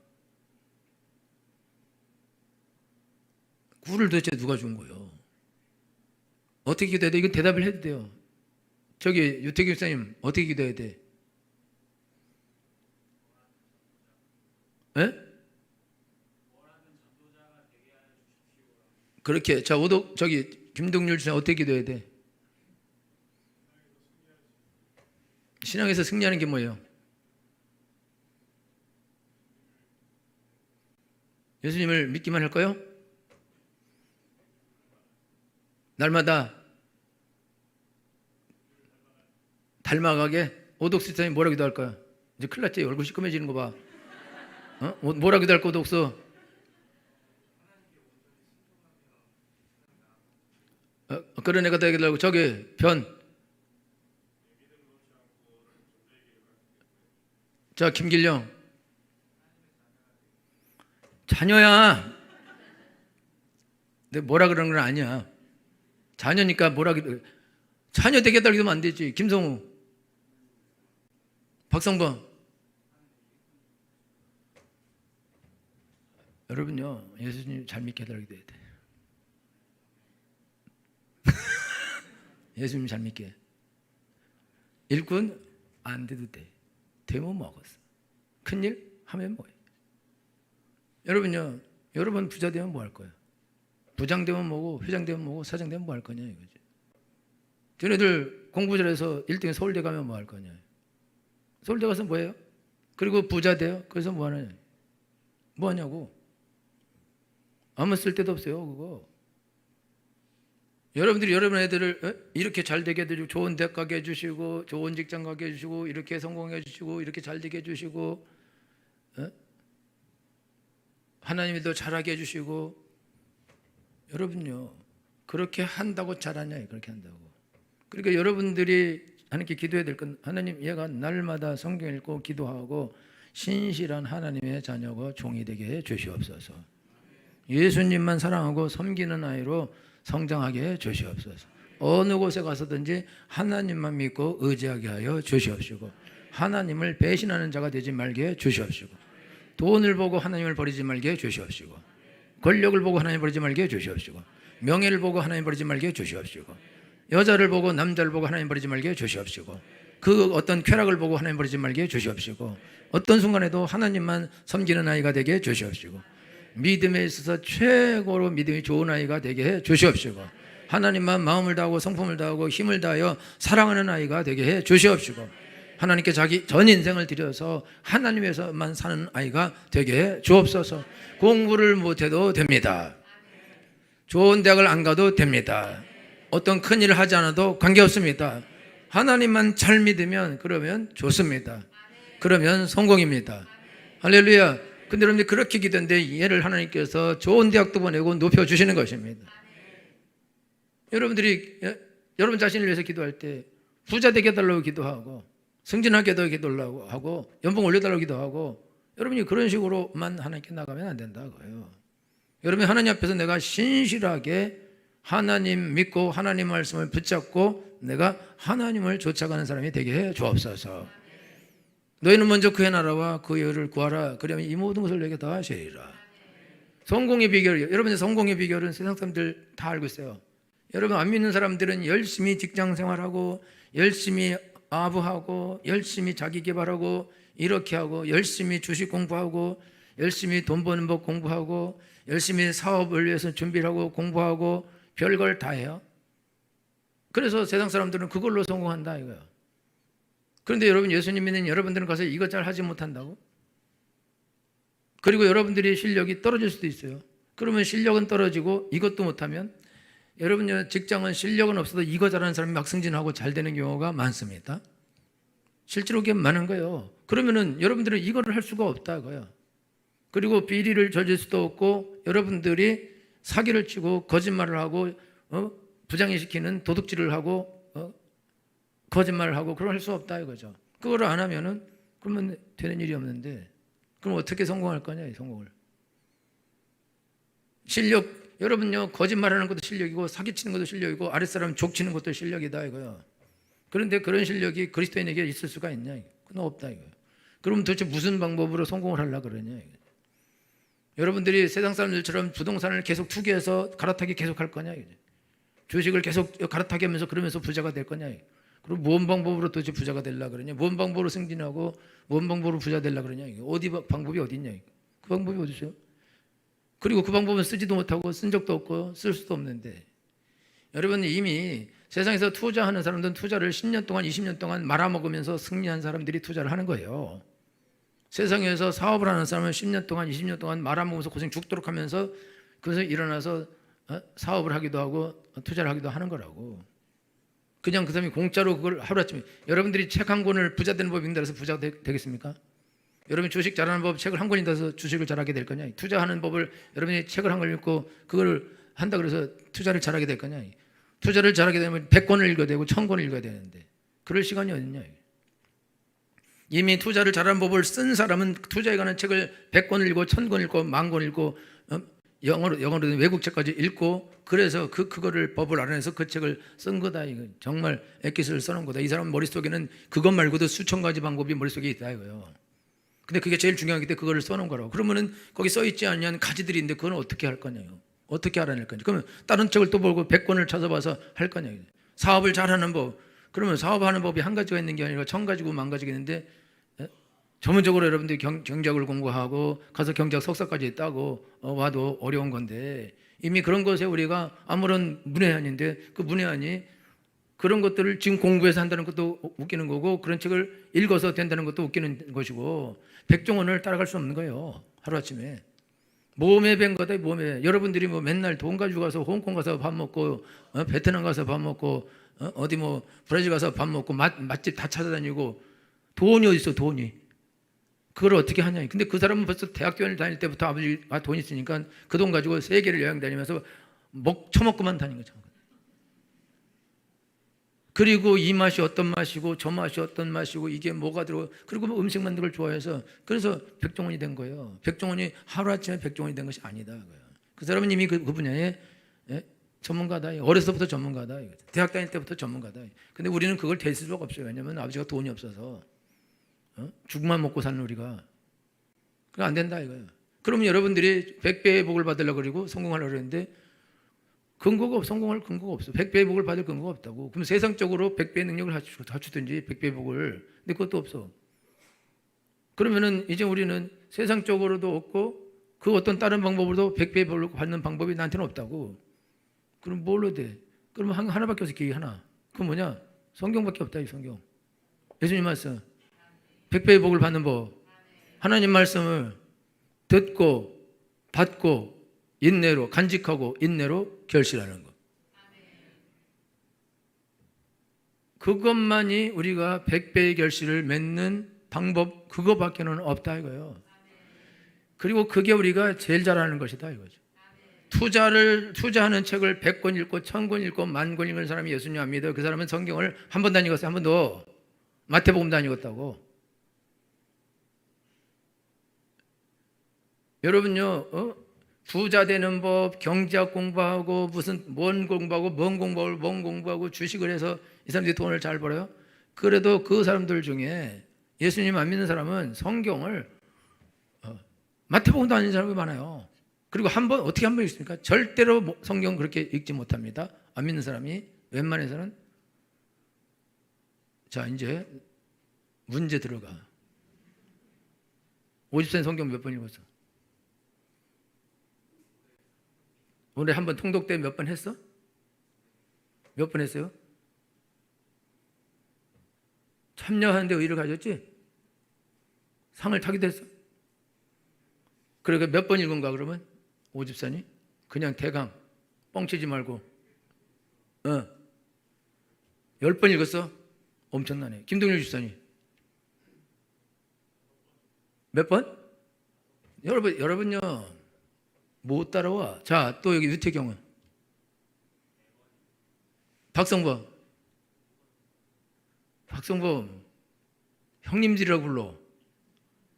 꿀을 도대체 누가 준 거예요? 어떻게 기도해야 돼? 이건 대답을 해도 돼요. 저기 유태기 목사님 어떻게 기도해야 돼? 에? 그렇게 자 저기 김동률 주사 어떻게 기도해야 돼? 신앙에서 승리하는 게 뭐예요? 예수님을 믿기만 할까요? 날마다 닮아가게. 오독수사님 뭐라 기도할까요? 이제 큰일 났지. 얼굴 시커매지는 거 봐. 뭐라 기도할 것도 없어. 그런 애가 되려고 저기 자 김길령 자녀야. 근데 뭐라 그러는 건 아니야. 자녀니까 뭐라 기도. 자녀 되겠다 기도하면 안 되지. 김성우, 박성범. 여러분요, 예수님 잘 믿게 해달라고 기도해야 돼. 예수님 잘 믿게. 일꾼 안 돼도 돼. 되면 먹었어. 큰일 하면 뭐해. 여러분요, 여러분 부자 되면 뭐 할 거야? 부장 되면 뭐고, 회장 되면 뭐고, 사장 되면 뭐 할 거냐 이거지. 쟤네들 공부 잘해서 1등에 서울대 가면 뭐 할 거냐. 서울대 가서 뭐해요? 그리고 부자 돼요. 그래서 뭐 하냐. 뭐 하냐고. 아무 쓸데도 없어요 그거. 여러분들이 여러분 애들을 이렇게 잘 되게 해주시고, 좋은 대학 가게 해주시고, 좋은 직장 가게 해주시고, 이렇게 성공해 주시고, 이렇게 잘 되게 해주시고, 하나님이 더 잘하게 해주시고. 여러분요, 그렇게 한다고 잘하냐. 그렇게 한다고. 그러니까 여러분들이 하나님께 기도해야 될 건, 하나님 얘가 날마다 성경 읽고 기도하고 신실한 하나님의 자녀가 종이 되게 해 주시옵소서. 예수님만 사랑하고 섬기는 아이로 성장하게 해 주시옵소서. 어느 곳에 가서든지 하나님만 믿고 의지하게 하여 주시옵시고, 하나님을 배신하는 자가 되지 말게 해 주시옵시고, 돈을 보고 하나님을 버리지 말게 해 주시옵시고, 권력을 보고 하나님 버리지 말게 해 주시옵시고, 명예를 보고 하나님 버리지 말게 해 주시옵시고, 여자를 보고 남자를 보고 하나님 버리지 말게 해 주시옵시고, 그 어떤 쾌락을 보고 하나님 버리지 말게 해 주시옵시고, 어떤 순간에도 하나님만 섬기는 아이가 되게 해 주시옵시고, 믿음에 있어서 최고로 믿음이 좋은 아이가 되게 해 주시옵시고, 하나님만 마음을 다하고 성품을 다하고 힘을 다하여 사랑하는 아이가 되게 해 주시옵시고, 하나님께 자기 전 인생을 들여서 하나님에서만 사는 아이가 되게 해 주옵소서. 공부를 못해도 됩니다. 좋은 대학을 안 가도 됩니다. 어떤 큰 일을 하지 않아도 관계없습니다. 하나님만 잘 믿으면 그러면 좋습니다. 그러면 성공입니다. 할렐루야. 근데 여러분들 그렇게 기도했는데 얘를 하나님께서 좋은 대학도 보내고 높여주시는 것입니다. 여러분들이 여러분 자신을 위해서 기도할 때 부자 되게 해달라고 기도하고, 승진하게 해달라고 하고, 연봉 올려달라고 기도하고, 여러분이 그런 식으로만 하나님께 나가면 안 된다고요. 여러분이 하나님 앞에서 내가 신실하게 하나님 믿고 하나님 말씀을 붙잡고 내가 하나님을 쫓아가는 사람이 되게 해 주옵소서. 너희는 먼저 그의 나라와 그의 의를 구하라. 그러면 이 모든 것을 내게 다 하시리라. 성공의 비결이요. 여러분의 성공의 비결은 세상 사람들 다 알고 있어요. 여러분 안 믿는 사람들은 열심히 직장 생활하고, 열심히 아부하고, 열심히 자기 개발하고, 이렇게 하고, 열심히 주식 공부하고, 열심히 돈 버는 법 공부하고, 열심히 사업을 위해서 준비를 하고 공부하고, 별걸 다 해요. 그래서 세상 사람들은 그걸로 성공한다 이거예요. 그런데 여러분, 예수님 믿는 여러분들은 가서 이것 잘 하지 못한다고? 그리고 여러분들이 실력이 떨어질 수도 있어요. 그러면 실력은 떨어지고 이것도 못하면, 여러분 직장은 실력은 없어도 이거 잘하는 사람이 막 승진하고 잘 되는 경우가 많습니다. 실제로 그게 많은 거예요. 그러면은 여러분들은 이거를 할 수가 없다 이거예요. 그리고 비리를 저질 수도 없고, 여러분들이 사기를 치고 거짓말을 하고 부장이 시키는 도둑질을 하고 거짓말을 하고 그걸 할 수 없다 이거죠. 그걸 안 하면은 그러면 되는 일이 없는데, 그럼 어떻게 성공할 거냐 이 성공을. 실력, 여러분요 거짓말하는 것도 실력이고 사기치는 것도 실력이고 아랫사람 족치는 것도 실력이다 이거요. 그런데 그런 실력이 그리스도인에게 있을 수가 있냐? 그건 없다 이거요. 그럼 도대체 무슨 방법으로 성공을 하려고 그러냐 이거. 여러분들이 세상 사람들처럼 부동산을 계속 투기해서 갈아타기 계속 할 거냐 이거죠. 주식을 계속 갈아타기 하면서 그러면서 부자가 될 거냐 이거. 그럼 뭔 방법으로 도대체 부자가 되려고 그러냐? 뭔 방법으로 승진하고 뭔 방법으로 부자 되려고 그러냐 이거. 어디 방법이 어디 있냐 이거. 그 방법이 어디 있어요? 그리고 그 방법은 쓰지도 못하고 쓴 적도 없고 쓸 수도 없는데, 여러분 이미 세상에서 투자하는 사람들은 투자를 10년 동안 20년 동안 말아먹으면서 승리한 사람들이 투자를 하는 거예요. 세상에서 사업을 하는 사람은 10년 동안 20년 동안 말아먹으면서 고생 죽도록 하면서 그래서 일어나서 사업을 하기도 하고 투자를 하기도 하는 거라고. 그냥 그 사람이 공짜로 그걸 하루아침에, 여러분들이 책 한 권을 부자 되는 법이 있다고 해서 부자가 되겠습니까? 여러분이 주식 잘하는 법 책을 한 권이 돼서 주식을 잘하게 될 거냐? 투자하는 법을 여러분이 책을 한 권 읽고 그걸 한다 그래서 투자를 잘하게 될 거냐? 투자를 잘하게 되면 100권을 읽어야 되고 1000권을 읽어야 되는데 그럴 시간이 어딨냐? 이미 투자를 잘하는 법을 쓴 사람은 투자에 관한 책을 100권을 읽고 1000권 읽고 10,000권 읽고 영어로 외국 책까지 읽고 그래서 그거를 법을 알아내서 그 책을 쓴 거다. 이거 정말 엑기스를 써놓은 거다. 이 사람 머릿속에는 그것 말고도 수천 가지 방법이 머릿속에 있다 이거예요. 근데 그게 제일 중요하기 때문에 그거를 써놓은 거라고. 그러면은 거기 써있지 않냐는 가지들이 있는데 그건 어떻게 할 거냐요. 어떻게 알아낼 거냐. 그러면 다른 책을 또 보고 100권을 찾아봐서 할 거냐. 사업을 잘하는 법. 그러면 사업하는 법이 한 가지가 있는 게 아니라 1000가지고 10,000가지가 있는데 전문적으로 여러분들이 경제학을 공부하고 가서 경제학 석사까지 따고 와도 어려운 건데 이미 그런 것에 우리가 아무런 문외한인데 그 문외한이 그런 것들을 지금 공부해서 한다는 것도 웃기는 거고 그런 책을 읽어서 된다는 것도 웃기는 것이고 백종원을 따라갈 수 없는 거예요. 하루아침에 몸에 밴 거다. 몸에. 여러분들이 뭐 맨날 돈 가지고 가서 홍콩 가서 밥 먹고 베트남 가서 밥 먹고 어디 뭐 브라질 가서 밥 먹고 맛집 다 찾아다니고 돈이 어디 있어. 돈이. 그걸 어떻게 하냐. 근데 그 사람은 벌써 대학교 다닐 때부터 아버지가 돈 있으니까 그 돈 가지고 세계를 여행 다니면서 처먹고만 다닌 거죠. 그리고 이 맛이 어떤 맛이고 저 맛이 어떤 맛이고 이게 뭐가 들어. 그리고 뭐 음식 만드는 걸 좋아해서 그래서 백종원이 된 거예요. 백종원이 하루아침에 백종원이 된 것이 아니다. 그 사람은 이미 그 분야에 전문가다. 어려서부터 전문가다. 대학 다닐 때부터 전문가다. 근데 우리는 그걸 될 수가 없어요. 왜냐하면 아버지가 돈이 없어서 죽만 먹고 사는 우리가. 그거 안 된다 이거예요. 그러면 여러분들이 100배의 복을 받으려고 그러고 성공하려고 그러는데 근거가 없어. 성공할 근거가 없어. 100배의 복을 받을 근거가 없다고. 그럼 세상적으로 100배의 능력을 갖추든지 100배의 복을. 근데 그것도 없어. 그러면은 이제 우리는 세상적으로도 없고 그 어떤 다른 방법으로도 100배의 복을 받는 방법이 나한테는 없다고. 그럼 뭘로 돼? 그러면 하나밖에 없어. 길이 하나. 그건 뭐냐? 성경밖에 없다. 이 성경. 예수님 말씀. 100배의 복을 받는 법. 하나님 말씀을 듣고 받고 인내로 간직하고 인내로 결실하는 것. 그것만이 우리가 100배의 결실을 맺는 방법 그거밖에는 없다 이거예요. 그리고 그게 우리가 제일 잘하는 것이다 이거죠. 투자하는 책을 100권 읽고 1000권 읽고 10,000권 읽은 사람이 예수님 안 믿어. 그 사람은 성경을 한 번 다니겠어요. 한 번 더. 마태복음 다니겠다고. 여러분요, 부자 되는 법, 경제학 공부하고 무슨 뭔 공부하고 주식을 해서 이 사람들이 돈을 잘 벌어요. 그래도 그 사람들 중에 예수님 안 믿는 사람은 성경을 마태복음도 아닌 사람이 많아요. 그리고 어떻게 한 번 읽습니까? 절대로 성경 그렇게 읽지 못합니다. 안 믿는 사람이 웬만해서는. 자, 이제 문제 들어가. 50세 성경 몇 번 읽었어? 오늘 한번 통독대 몇 번 했어? 몇 번 했어요? 참여하는데 의의를 가졌지? 상을 타기도 했어? 그러니까 몇 번 읽은가 그러면? 50산이? 그냥 대강 뻥치지 말고 10번 읽었어? 엄청나네. 김동률 집사님 몇 번? 여러분요 못 따라와. 자, 또 여기 유태경은 박성범 형님들이라고 불러.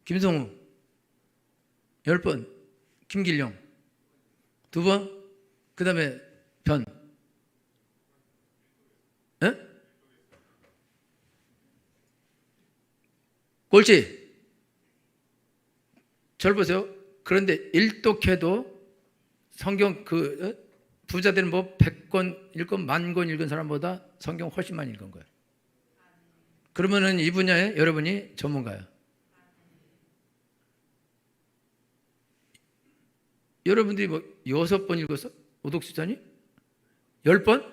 김성우 10번. 김길령 2번. 그 다음에 변. 꼴찌. 절 보세요. 그런데 일독해도 성경 부자 되는 법 100권 읽은 10,000권 읽은 사람보다 성경 훨씬 많이 읽은 거예요. 그러면은 이 분야에 여러분이 전문가예요. 여러분들이 뭐 6번 읽었어? 오독수자니? 10번?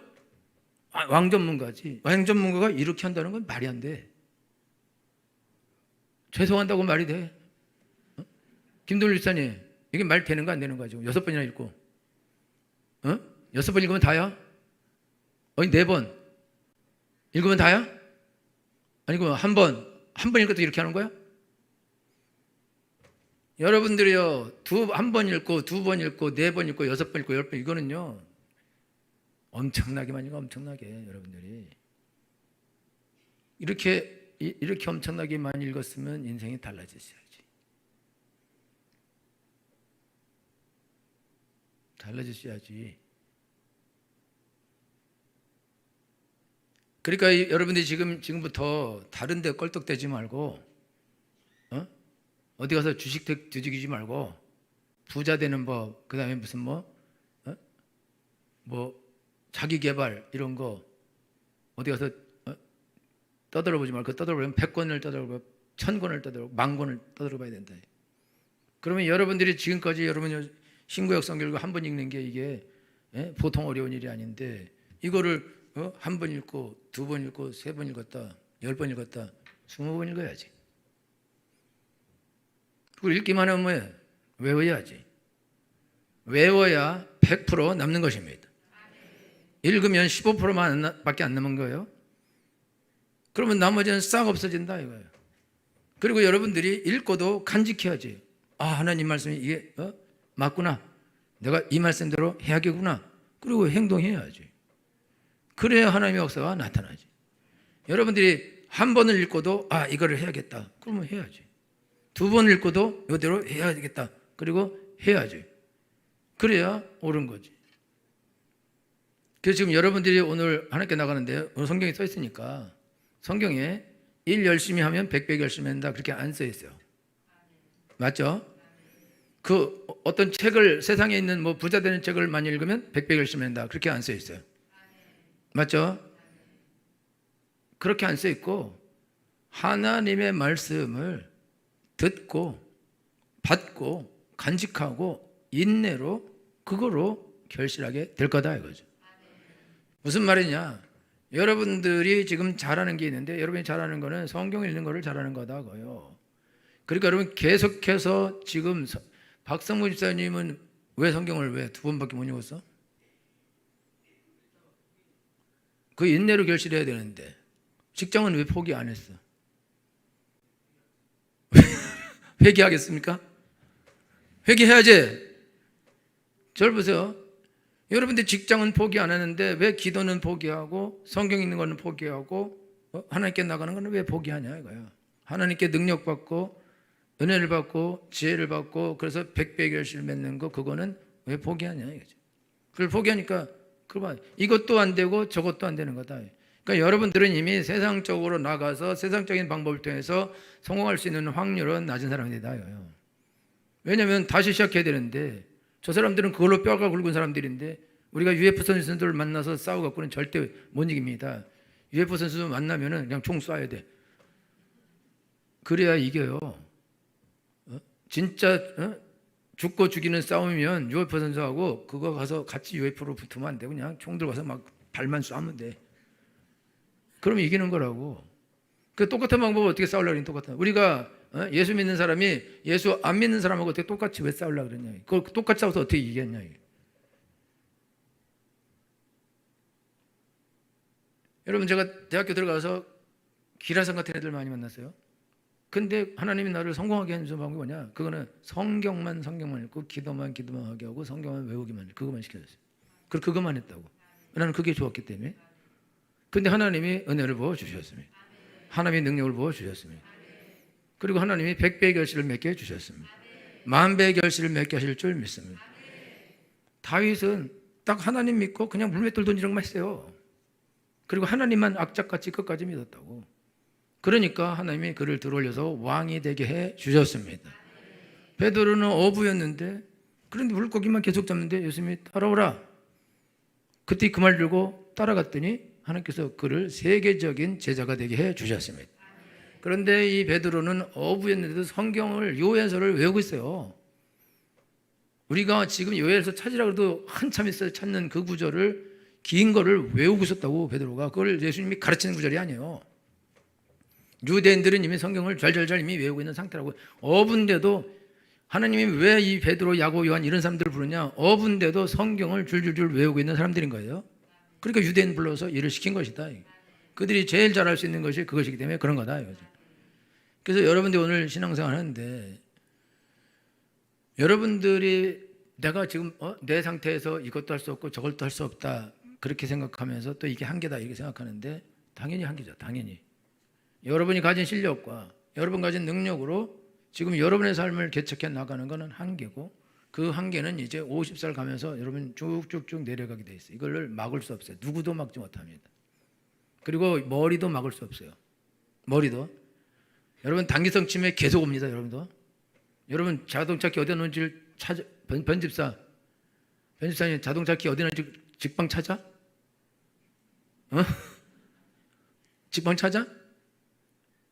왕전문가지. 왕전문가가 이렇게 한다는 건 말이 안 돼. 죄송한다고 말이 돼? 김동률 집사님, 이게 말 되는 거 안 되는 거야 지금? 6번이나 읽고, 6번 읽으면 다야? 아니 4번 읽으면 다야? 아니고 한 번 읽어도 이렇게 하는 거야? 여러분들이요, 한 번 읽고, 2번 읽고, 4번 읽고, 6번 읽고, 10번, 이거는요 엄청나게 많이 가. 엄청나게. 여러분들이 이렇게 엄청나게 많이 읽었으면 인생이 달라졌어야지. 달라졌어야지. 그러니까 여러분들이 지금부터 다른 데 껄떡대지 말고, 어디 가서 주식 뒤지기지 말고, 부자 되는 법, 그 다음에 무슨 자기 개발 이런 거 어디 가서 떠들어보지 말고, 떠들어보면 100권을 떠들어보고 1000권을 떠들어보고 10,000권을 떠들어봐야 된다. 그러면 여러분들이 지금까지 여러분 신구약 성경을 한 번 읽는 게 이게 보통 어려운 일이 아닌데, 이거를 한 번 읽고, 2번 읽고, 3번 읽었다, 10번 읽었다, 20번 읽어야지. 그걸 읽기만 하면 외워야지. 외워야 100% 남는 것입니다. 읽으면 15%만 밖에 안 남은 거예요. 그러면 나머지는 싹 없어진다 이거예요. 그리고 여러분들이 읽고도 간직해야지. 아, 하나님 말씀이 이게 맞구나, 내가 이 말씀대로 해야겠구나. 그리고 행동해야지. 그래야 하나님의 역사가 나타나지. 여러분들이 한 번을 읽고도 이거를 해야겠다, 그러면 해야지. 2번 읽고도 이대로 해야 되겠다, 그리고 해야지. 그래야 옳은 거지. 그래서 지금 여러분들이 오늘 하나님께 나가는데, 오늘 성경에 써 있으니까, 성경에 일 열심히 하면 100배 열심히 한다, 그렇게 안 써 있어요. 맞죠? 그 어떤 책을, 세상에 있는 부자 되는 책을 많이 읽으면 100배 열심히 한다, 그렇게 안 써 있어요. 맞죠? 그렇게 안 써 있고, 하나님의 말씀을 듣고 받고 간직하고 인내로 그거로 결실하게 될 거다 이거죠. 무슨 말이냐? 여러분들이 지금 잘하는 게 있는데, 여러분이 잘하는 거는 성경 읽는 거를 잘하는 거다고요. 그러니까 여러분 계속해서 지금 박성무 집사님은 왜 성경을 왜 2번밖에 못 읽었어? 그 인내로 결실해야 되는데 직장은 왜 포기 안 했어? 회개하겠습니까? 회개해야지. 저를 보세요. 여러분들 직장은 포기 안 하는데 왜 기도는 포기하고 성경 읽는 거는 포기하고 하나님께 나가는 거는 왜 포기하냐 이거야. 하나님께 능력 받고 은혜를 받고 지혜를 받고 그래서 100배 결실 맺는 거, 그거는 왜 포기하냐 이거죠. 그걸 포기하니까 그만 이것도 안 되고 저것도 안 되는 거다. 그러니까 여러분들은 이미 세상적으로 나가서 세상적인 방법을 통해서 성공할 수 있는 확률은 낮은 사람이다 이거예요. 왜냐하면 다시 시작해야 되는데, 저 사람들은 그걸로 뼈가 굵은 사람들인데, 우리가 UFC 선수들 만나서 싸워갖고는 절대 못 이깁니다. UFC 선수 만나면은 그냥 총 쏴야 돼. 그래야 이겨요. 진짜 죽고 죽이는 싸움이면 UFC 선수하고 그거 가서 같이 UF로 붙으면 안 돼. 그냥 총 들고 가서 막 발만 쏘면 돼. 그러면 이기는 거라고. 그 똑같은 방법을 어떻게 싸우려고 그러니 똑같은. 우리가 예수 믿는 사람이 예수 안 믿는 사람하고 어떻게 똑같이 왜 싸우려고 그러냐. 그걸 똑같이 싸워서 어떻게 이겼냐. 여러분, 제가 대학교 들어가서 기라성 같은 애들 많이 만났어요. 근데 하나님이 나를 성공하게 해준 방법이 뭐냐? 그거는 성경만 읽고 기도만 하게 하고 성경만 외우기만, 그것만 시켜줬어요. 그리고 그것만 했다고. 나는 그게 좋았기 때문에. 근데 하나님이 은혜를 부어주셨습니다. 하나님이 능력을 부어주셨습니다. 그리고 하나님이 100배의 결실을 맺게 해주셨습니다. 10,000배의 결실을 맺게 하실 줄 믿습니다. 다윗은 딱 하나님 믿고 그냥 물맷돌 던지는 것만 했어요. 그리고 하나님만 악착같이 끝까지 믿었다고. 그러니까 하나님이 그를 들어올려서 왕이 되게 해 주셨습니다. 베드로는 어부였는데, 그런데 물고기만 계속 잡는데 예수님이 따라오라. 그때 그 말 들고 따라갔더니 하나님께서 그를 세계적인 제자가 되게 해 주셨습니다. 그런데 이 베드로는 어부였는데도 성경을, 요해서를 외우고 있어요. 우리가 지금 요해서 찾으라고 해도 한참 있어요. 찾는 그 구절을 긴 거를 외우고 있었다고 베드로가. 그걸 예수님이 가르치는 구절이 아니에요. 유대인들은 이미 성경을 잘잘잘 이미 외우고 있는 상태라고. 어분데도 하나님이 왜 이 베드로, 야고보, 요한 이런 사람들을 부르냐? 어분데도 성경을 줄줄줄 외우고 있는 사람들인 거예요. 그러니까 유대인 불러서 일을 시킨 것이다. 그들이 제일 잘할 수 있는 것이 그것이기 때문에 그런 거다. 그래서 여러분들이 오늘 신앙생활 하는데 여러분들이 내가 지금 내 상태에서 이것도 할 수 없고 저것도 할 수 없다 그렇게 생각하면서 또 이게 한계다 이렇게 생각하는데 당연히 한계죠. 당연히 여러분이 가진 실력과 여러분 가진 능력으로 지금 여러분의 삶을 개척해 나가는 것은 한계고, 그 한계는 이제 50살 가면서 여러분 쭉쭉쭉 내려가게 돼 있어요. 이걸 막을 수 없어요. 누구도 막지 못합니다. 그리고 머리도 막을 수 없어요. 머리도. 여러분 단기성 치매 계속 옵니다. 여러분도. 여러분 자동차 키 어디 놓는지를 찾아. 변집사님 자동차 키 어디 놓는지 직방 찾아? 직방 찾아?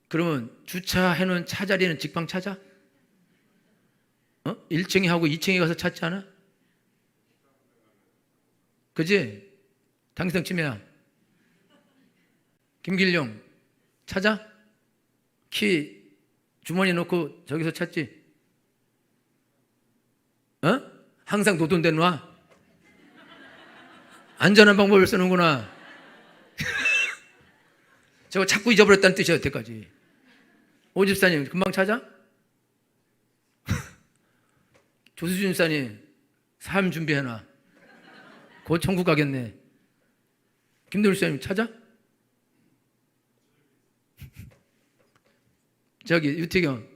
그러면 주차해 놓은 차 자리는 직방 찾아? 1층에 하고 2층에 가서 찾지 않아? 그지? 당기성 치매야. 김길용 찾아? 키 주머니에 넣고 저기서 찾지? 항상 노돈대 놔? 안전한 방법을 쓰는구나. 저거 자꾸 잊어버렸다는 뜻이야. 여태까지 오집사님 금방 찾아? 조수준 집사님 삶 준비해놔. 곧 천국 가겠네. 김도일 집사님 찾아? 저기 유태경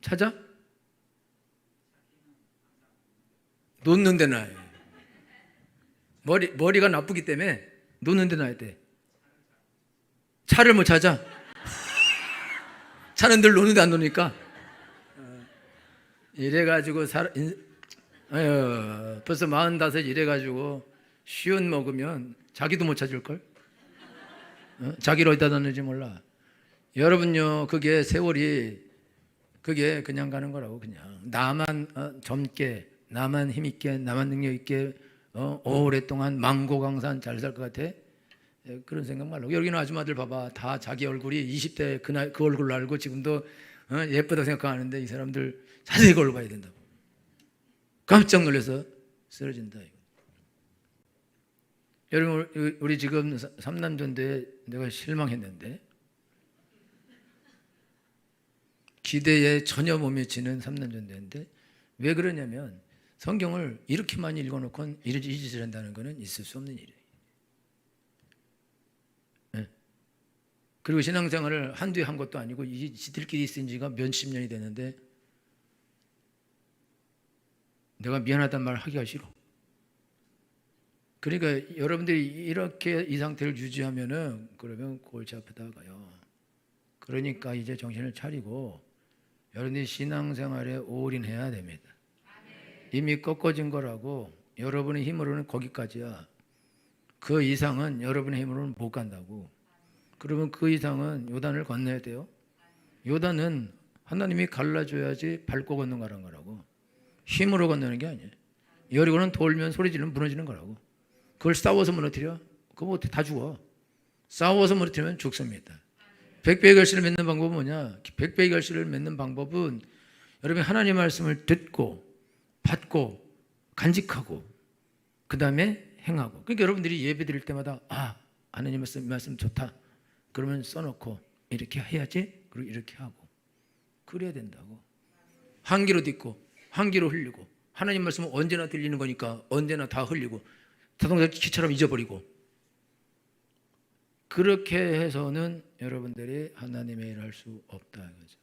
찾아? 놓는 데 놔요. 머리가 나쁘기 때문에 놓는 데 놔야 돼. 차를 못 찾아? 차는 늘 놓는 데 안 놓으니까. 이래가지고 벌써 45 이래가지고 쉬운 먹으면 자기도 못 찾을걸? 자기를 어디다 놨는지 몰라. 여러분요, 그게 세월이 그게 그냥 가는 거라고. 그냥 나만 젊게, 나만 힘있게, 나만 능력있게 오랫동안 망고강산 잘 살 것 같아? 그런 생각 말라고. 여기는 아줌마들 봐봐. 다 자기 얼굴이 20대 그날 그 얼굴로 알고 지금도 예쁘다고 생각하는데 이 사람들 자세히 걸로 봐야 된다고. 깜짝 놀라서 쓰러진다. 여러분, 우리 지금 삼남전대에 내가 실망했는데 기대에 전혀 못 미치는 삼남전대인데 왜 그러냐면 성경을 이렇게 많이 읽어놓고 이 짓을 한다는 것은 있을 수 없는 일이에요. 네. 그리고 신앙생활을 한두해 한 것도 아니고 이 지들끼리 있은 지가 몇십 년이 됐는데 내가 미안하다는 말 하기가 싫어. 그러니까 여러분들이 이렇게 이 상태를 유지하면은 그러면 골치 아프다 가요. 그러니까 이제 정신을 차리고 여러분들이 신앙생활에 올인해야 됩니다. 이미 꺾어진 거라고. 여러분의 힘으로는 거기까지야. 그 이상은 여러분의 힘으로는 못 간다고. 그러면 그 이상은 요단을 건너야 돼요. 요단은 하나님이 갈라줘야지 밟고 건너가는 거라고. 힘으로 건너는 게 아니에요. 여리고는 돌면 소리 지르면 무너지는 거라고. 그걸 싸워서 무너뜨려? 그거 뭐 다 죽어. 싸워서 무너뜨리면 죽습니다. 백배의 결실을 맺는 방법은 뭐냐? 백배의 결실을 맺는 방법은 여러분이 하나님 말씀을 듣고 받고 간직하고 그 다음에 행하고. 그러니까 여러분들이 예배 드릴 때마다 하나님 말씀 좋다. 그러면 써놓고 이렇게 해야지. 그리고 이렇게 하고 그래야 된다고. 한 귀로 듣고 한 귀로 흘리고. 하나님 말씀은 언제나 들리는 거니까 언제나 다 흘리고 자동차 키처럼 잊어버리고. 그렇게 해서는 여러분들이 하나님의 일을 할 수 없다 이거죠.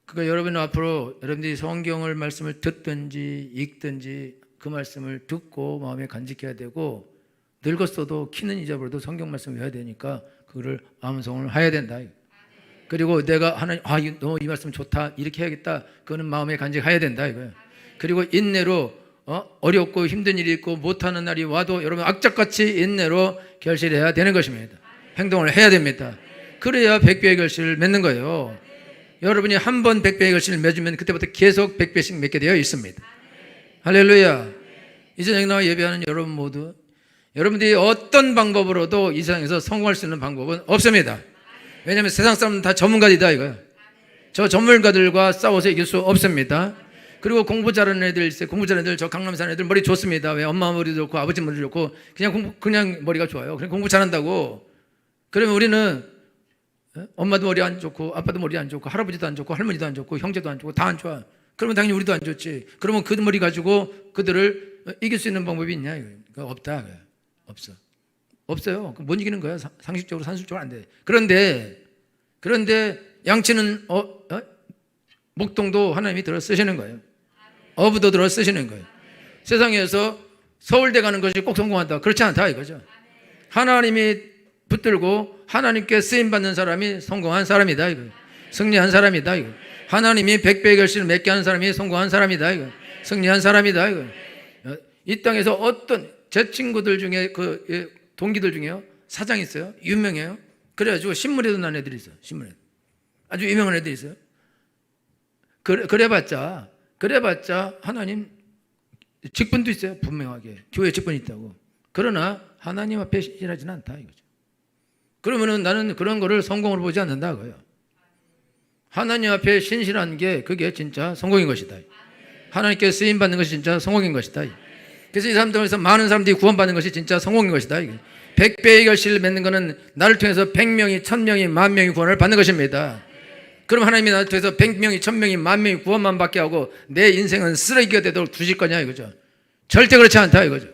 그러니까 여러분 앞으로 여러분들이 성경을 말씀을 듣든지 읽든지 그 말씀을 듣고 마음에 간직해야 되고, 늙었어도 키는 잊어버려도 성경 말씀을 외워야 되니까 그거를 암송을 해야 된다. 그리고 내가 하나님 너 이 말씀 좋다 이렇게 해야겠다. 그거는 마음에 간직해야 된다 이거예요. 그리고 인내로 어렵고 힘든 일이 있고 못하는 날이 와도 여러분 악착같이 인내로 결실해야 되는 것입니다. 행동을 해야 됩니다. 그래야 백배의 결실을 맺는 거예요. 여러분이 한 번 백배의 결실을 맺으면 그때부터 계속 백배씩 맺게 되어 있습니다. 할렐루야. 이제 여기 나와 예배하는 여러분 모두 여러분들이 어떤 방법으로도 이 세상에서 성공할 수 있는 방법은 없습니다. 왜냐하면 세상 사람은 다 전문가들이다 이거예요. 저 전문가들과 싸워서 이길 수 없습니다. 그리고 공부 잘하는 애들 있어요. 공부 잘하는 애들, 저 강남 사는 애들 머리 좋습니다. 왜? 엄마 머리 좋고 아버지 머리 좋고 그냥 머리가 좋아요. 그냥 공부 잘한다고. 그러면 우리는 엄마도 머리 안 좋고 아빠도 머리 안 좋고 할아버지도 안 좋고 할머니도 안 좋고 형제도 안 좋고 다 안 좋아. 그러면 당연히 우리도 안 좋지. 그러면 그 머리 가지고 그들을 이길 수 있는 방법이 있냐? 그러니까 없다. 없어. 없어요. 못 이기는 거야. 상식적으로 산술적으로 안 돼. 그런데 양치는 목동도 하나님이 들어 쓰시는 거예요. 어부도 들어 쓰시는 거예요. 세상에서 서울대 가는 것이 꼭 성공한다. 그렇지 않다 이거죠. 하나님이 붙들고 하나님께 쓰임 받는 사람이 성공한 사람이다 이거예요. 승리한 사람이다 이거. 하나님이 100배의 결실을 맺게 하는 사람이 성공한 사람이다 이거. 승리한 사람이다 이거. 이 땅에서 어떤 제 친구들 중에 동기들 중에요 사장 있어요. 유명해요. 그래가지고 신문에도 난 애들이 있어요. 신문에 아주 유명한 애들이 있어요. 그래봤자 하나님 직분도 있어요. 분명하게 교회 직분이 있다고. 그러나 하나님 앞에 신실하지는 않다 이거죠. 그러면은 나는 그런 거를 성공으로 보지 않는다 그거예요. 하나님 앞에 신실한 게 그게 진짜 성공인 것이다. 하나님께 쓰임 받는 것이 진짜 성공인 것이다. 그래서 이 사람들에서 많은 사람들이 구원받는 것이 진짜 성공인 것이다. 100배의 결실을 맺는 것은 나를 통해서 100명이 1000명이 10,000명이 구원을 받는 것입니다. 그럼 하나님이 나를 통해서 100명이 1000명이 10,000명이 구원만 받게 하고 내 인생은 쓰레기가 되도록 두실 거냐 이거죠. 절대 그렇지 않다 이거죠.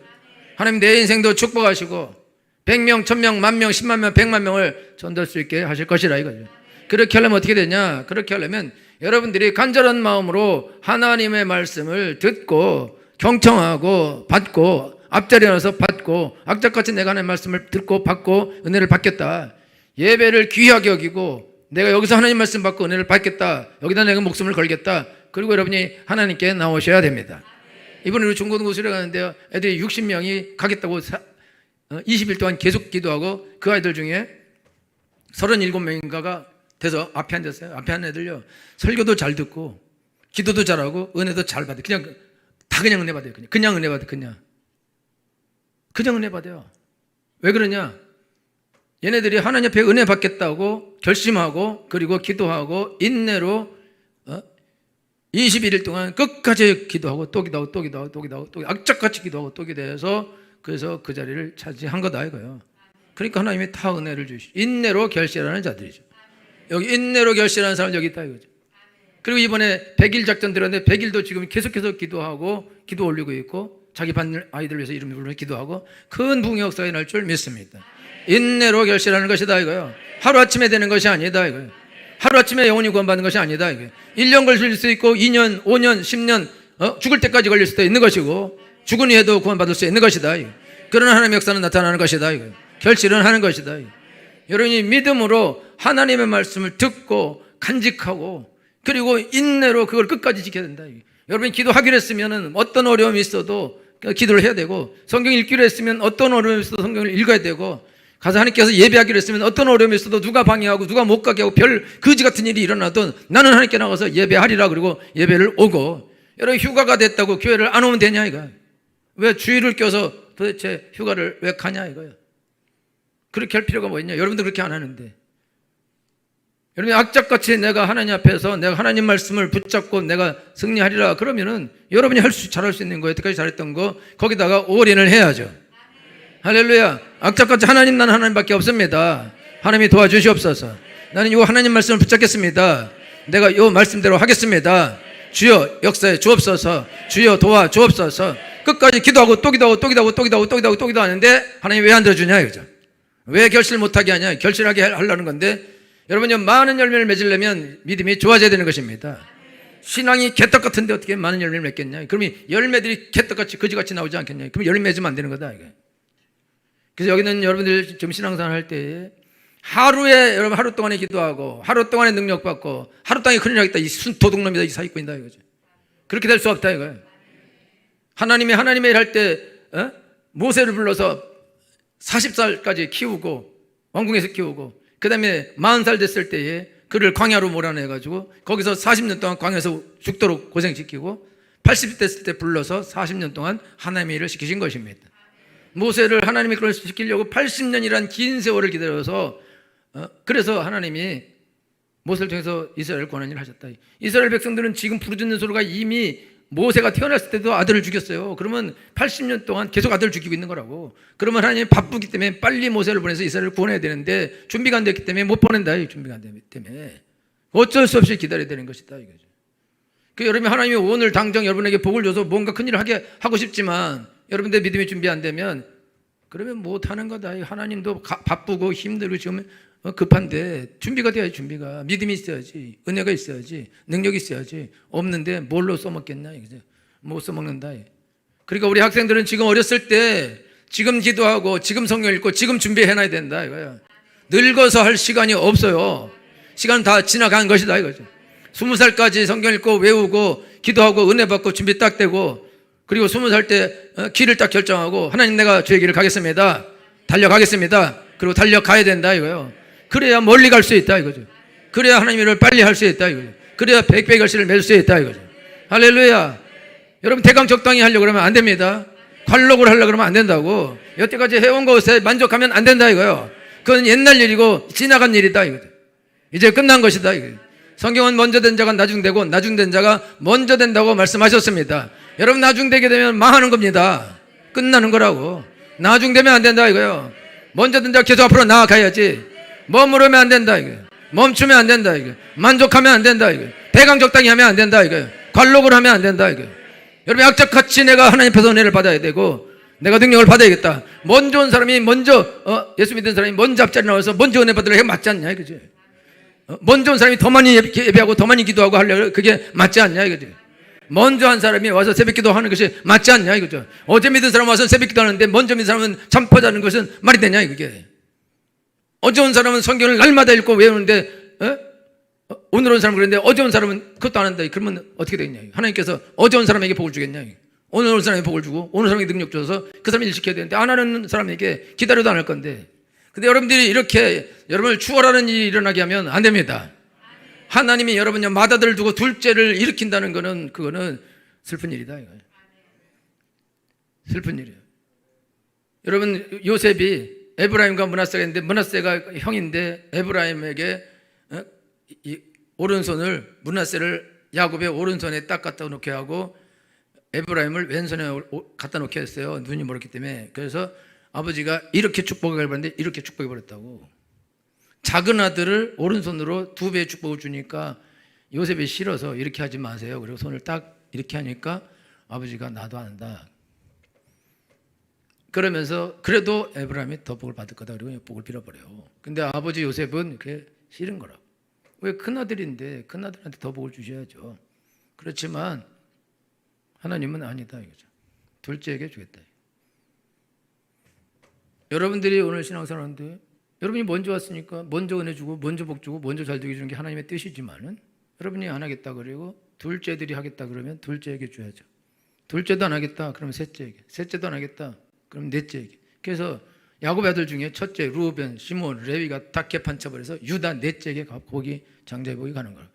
하나님 내 인생도 축복하시고 100명, 1000명, 10,000명, 10만 명, 100만 명을 전도할 수 있게 하실 것이라 이거죠. 그렇게 하려면 어떻게 되냐? 그렇게 하려면 여러분들이 간절한 마음으로 하나님의 말씀을 듣고 경청하고 받고 앞자리에 나서 받고 악착같이 내가 하나님의 말씀을 듣고 받고 은혜를 받겠다. 예배를 귀하게 여기고 내가 여기서 하나님 말씀 받고 은혜를 받겠다. 여기다 내가 목숨을 걸겠다. 그리고 여러분이 하나님께 나오셔야 됩니다. 이번에 우리 중고등부 수련 가는데요. 애들이 60명이 가겠다고 20일 동안 계속 기도하고 그 아이들 중에 37명인가가 돼서 앞에 앉았어요. 앞에 앉은 애들요. 설교도 잘 듣고 기도도 잘하고 은혜도 잘 받아요. 그냥 은혜 받아요. 그냥 은혜 받아요. 그냥 은혜 받아요. 왜 그러냐? 얘네들이 하나님 앞에 은혜 받겠다고 결심하고 그리고 기도하고 인내로 21일 동안 끝까지 기도하고 또 기도하고 또 기도하고 또 기도하고 또 악착같이 기도하고 또 기도해서 그래서 그 자리를 차지한 거다 이거예요. 그러니까 하나님이 다 은혜를 주시죠. 인내로 결실하는 자들이죠. 여기 인내로 결실하는 사람 여기 있다 이거죠. 그리고 이번에 100일 작전 들었는데 100일도 지금 계속해서 기도하고 기도 올리고 있고 자기 받는 아이들 위해서 이름 부르며 기도하고 큰 부흥의 역사가 날 줄 믿습니다. 인내로 결실하는 것이다 이거예요. 하루아침에 되는 것이 아니다 이거예요. 하루아침에 영혼이 구원받는 것이 아니다 이거예요. 1년 걸릴 수 있고 2년, 5년, 10년 죽을 때까지 걸릴 수도 있는 것이고 죽은 후에도 구원받을 수 있는 것이다 이거예요. 그러나 하나님의 역사는 나타나는 것이다 이거예요. 결실은 하는 것이다 이거예요. 여러분이 믿음으로 하나님의 말씀을 듣고 간직하고 그리고 인내로 그걸 끝까지 지켜야 된다 이거예요. 여러분이 기도하기로 했으면 어떤 어려움이 있어도 기도를 해야 되고 성경 읽기로 했으면 어떤 어려움이 있어도 성경을 읽어야 되고 가서 하나님께서 예배하기로 했으면 어떤 어려움이 있어도 누가 방해하고 누가 못 가게 하고 별 거지 같은 일이 일어나도 나는 하나님께 나가서 예배하리라 그리고 예배를 오고 여러분 휴가가 됐다고 교회를 안 오면 되냐 이거야. 왜 주일을 껴서 도대체 휴가를 왜 가냐 이거야. 그렇게 할 필요가 뭐 있냐. 여러분도 그렇게 안 하는데 여러분이 악착같이 내가 하나님 앞에서 내가 하나님 말씀을 붙잡고 내가 승리하리라 그러면은 여러분이 잘할 수 있는 거 여태까지 잘했던 거 거기다가 올인을 해야죠. 할렐루야. 악착같이 하나님 나는 하나님밖에 없습니다. 하나님이 도와주시옵소서. 나는 이 하나님 말씀을 붙잡겠습니다. 내가 이 말씀대로 하겠습니다. 주여 역사에 주옵소서. 주여 도와 주옵소서. 끝까지 기도하고 또 기도하고 또 기도하고 또 기도하고 또 기도하고 또 기도하는데 하나님 왜 안 들어주냐 이거죠. 왜 결실 못하게 하냐. 결실하게 하려는 건데 여러분이 많은 열매를 맺으려면 믿음이 좋아져야 되는 것입니다. 신앙이 개떡 같은데 어떻게 많은 열매를 맺겠냐. 그러면 열매들이 개떡같이 거지같이 나오지 않겠냐. 그럼 열매 맺으면 안 되는 거다 이게. 그래서 여기는 여러분들 지금 신앙생활 할 때 하루에 여러분 하루 동안에 기도하고 하루 동안에 능력 받고 하루 동안에 큰일 나겠다. 이 도둑놈이다. 이 사기꾼이다 이거죠. 그렇게 될 수 없다 이거예요. 하나님의 일 할 때 모세를 불러서 40살까지 키우고 왕궁에서 키우고 그 다음에 40살 됐을 때에 그를 광야로 몰아내가지고 거기서 40년 동안 광야에서 죽도록 고생시키고 80 됐을 때 불러서 40년 동안 하나님의 일을 시키신 것입니다. 모세를 하나님이 그걸 시키려고 80년이란 긴 세월을 기다려서 그래서 하나님이 모세를 통해서 이스라엘을 구하는 일을 하셨다. 이스라엘 백성들은 지금 부르짖는 소리가 이미 모세가 태어났을 때도 아들을 죽였어요. 그러면 80년 동안 계속 아들을 죽이고 있는 거라고. 그러면 하나님이 바쁘기 때문에 빨리 모세를 보내서 이스라엘을 구원해야 되는데 준비가 안 됐기 때문에 못 보낸다. 준비가 안 됐기 때문에 어쩔 수 없이 기다려야 되는 것이다 이거죠. 여러분이 하나님이 오늘 당장 여러분에게 복을 줘서 뭔가 큰일을 하고 싶지만 여러분들 믿음이 준비 안 되면 그러면 못하는 거다. 하나님도 바쁘고 힘들고 지금 급한데 준비가 돼야지. 준비가 믿음이 있어야지, 은혜가 있어야지, 능력이 있어야지. 없는데 뭘로 써먹겠냐 이거죠. 못 써먹는다. 그러니까 우리 학생들은 지금 어렸을 때 지금 기도하고 지금 성경 읽고 지금 준비해놔야 된다 이거야. 늙어서 할 시간이 없어요. 시간 다 지나간 것이다 이거죠. 20살까지 성경 읽고 외우고 기도하고 은혜 받고 준비 딱 되고 그리고 20살 때 길을 딱 결정하고 하나님 내가 주의 길을 가겠습니다. 달려가겠습니다. 그리고 달려가야 된다 이거예요. 그래야 멀리 갈 수 있다 이거죠. 그래야 하나님의 일을 빨리 할 수 있다 이거죠. 그래야 백배의 결실을 맺을 수 있다 이거죠. 할렐루야. 여러분 대강 적당히 하려고 그러면 안 됩니다. 관록을 하려고 그러면 안 된다고. 여태까지 해온 것에 만족하면 안 된다 이거예요. 그건 옛날 일이고 지나간 일이다 이거죠. 이제 끝난 것이다 이거예요. 성경은 먼저 된 자가 나중되고 나중된 자가 먼저 된다고 말씀하셨습니다. 여러분 나중되게 되면 망하는 겁니다. 끝나는 거라고. 나중되면 안 된다 이거예요. 먼저 된 자가 계속 앞으로 나아가야지. 머무르면 안 된다 이거예요. 멈추면 안 된다 이거예요. 만족하면 안 된다 이거예요. 대강 적당히 하면 안 된다 이거예요. 관록을 하면 안 된다 이거예요. 여러분 악착같이 내가 하나님 앞에서 은혜를 받아야 되고 내가 능력을 받아야겠다. 먼저 온 사람이 먼저 예수 믿는 사람이 먼저 앞자리 나와서 먼저 은혜 받으려 해 맞지 않냐 이거지. 먼저 온 사람이 더 많이 예배하고 더 많이 기도하고 하려고 그게 맞지 않냐 이거지. 먼저 한 사람이 와서 새벽기도 하는 것이 맞지 않냐 이거죠. 어제 믿은 사람 와서 새벽기도 하는데 먼저 믿은 사람은 잠포자는 것은 말이 되냐 이게. 어제 온 사람은 성경을 날마다 읽고 외우는데 오늘 온 사람은 그런데 어제 온 사람은 그것도 안 한다. 그러면 어떻게 되겠냐. 하나님께서 어제 온 사람에게 복을 주겠냐. 오늘 온 사람에게 복을 주고 오늘 사람에게 능력 줘서 그 사람이 일 시켜야 되는데 안 하는 사람에게 기다려도 안 할 건데. 근데 여러분들이 이렇게 여러분을 추월하는 일이 일어나게 하면 안 됩니다. 하나님이 여러분의 맏아들을 두고 둘째를 일으킨다는 거는 그거는 슬픈 일이다. 이거. 슬픈 일이에요. 여러분 요셉이 에브라임과 므낫세가 있는데 므낫세가 형인데 에브라임에게 이 오른손을 므낫세를 야곱의 오른손에 딱 갖다 놓게 하고 에브라임을 왼손에 갖다 놓게 했어요. 눈이 멀었기 때문에. 그래서 아버지가 이렇게 축복을 받는데 이렇게 축복해 버렸다고. 작은 아들을 오른손으로 2배의 축복을 주니까 요셉이 싫어서 이렇게 하지 마세요. 그리고 손을 딱 이렇게 하니까 아버지가 나도 안 한다. 그러면서 그래도 에브라임이 더 복을 받을 거다. 그리고 복을 빌어버려요. 근데 아버지 요셉은 그게 싫은 거라고. 왜 큰아들인데 큰아들한테 더 복을 주셔야죠. 그렇지만 하나님은 아니다 이거죠. 둘째에게 주겠다. 여러분들이 오늘 신앙생활 하는데 여러분이 먼저 왔으니까 먼저 은혜 주고 먼저 복 주고 먼저 잘 되게 주는 게 하나님의 뜻이지만은 여러분이 안 하겠다 그리고 둘째들이 하겠다 그러면 둘째에게 줘야죠. 둘째도 안 하겠다 그러면 셋째에게, 셋째도 안 하겠다 그럼 넷째에게. 그래서 야곱의 아들 중에 첫째 루벤, 시몬, 레위가 다 개판쳐버려서 유다 넷째에게 복이 장자의 복이 가는 거예요.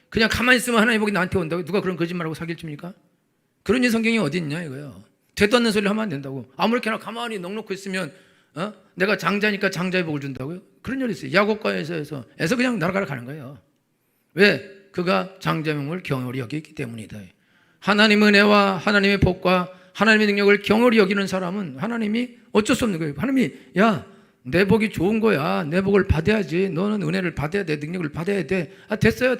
그냥 가만히 있으면 하나님의 복이 나한테 온다고. 누가 그런 거짓말하고 사기를 칩니까? 그런 성경이 어디 있냐 이거예요. 되도 않는 소리를 하면 안 된다고. 아무렇게나 가만히 넉넉히 있으면 내가 장자니까 장자의 복을 준다고요? 그런 일이 있어요. 야곱과 에서에서 그냥 날아가러 가는 거예요. 왜? 그가 장자명을 경홀히 여기기 때문이다. 하나님의 은혜와 하나님의 복과 하나님의 능력을 경홀히 여기는 사람은 하나님이 어쩔 수 없는 거예요. 하나님이 야, 내 복이 좋은 거야. 내 복을 받아야지. 너는 은혜를 받아야 돼. 능력을 받아야 돼. 됐어요.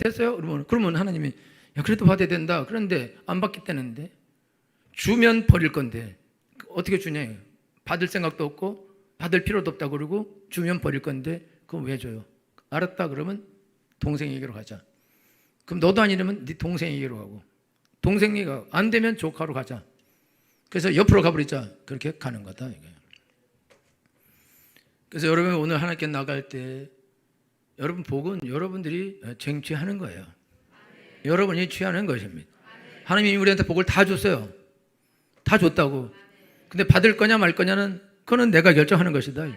그러면 하나님이 야, 그래도 받아야 된다. 그런데 안 받겠다는데 주면 버릴 건데 어떻게 주냐? 받을 생각도 없고 받을 필요도 없다 그러고 주면 버릴 건데 그럼 왜 줘요? 알았다 그러면 동생에게로 가자. 그럼 너도 아니려면 네 동생에게로 가고 동생에게 안 되면 조카로 가자. 그래서 옆으로 가버리자. 그렇게 가는 거다 이거예요. 그래서 여러분 오늘 하나님께 나갈 때 여러분 복은 여러분들이 쟁취하는 거예요. 여러분이 취하는 것입니다. 하나님이 우리한테 복을 다 줬어요. 다 줬다고. 근데 받을 거냐 말 거냐는 그거는 내가 결정하는 것이다.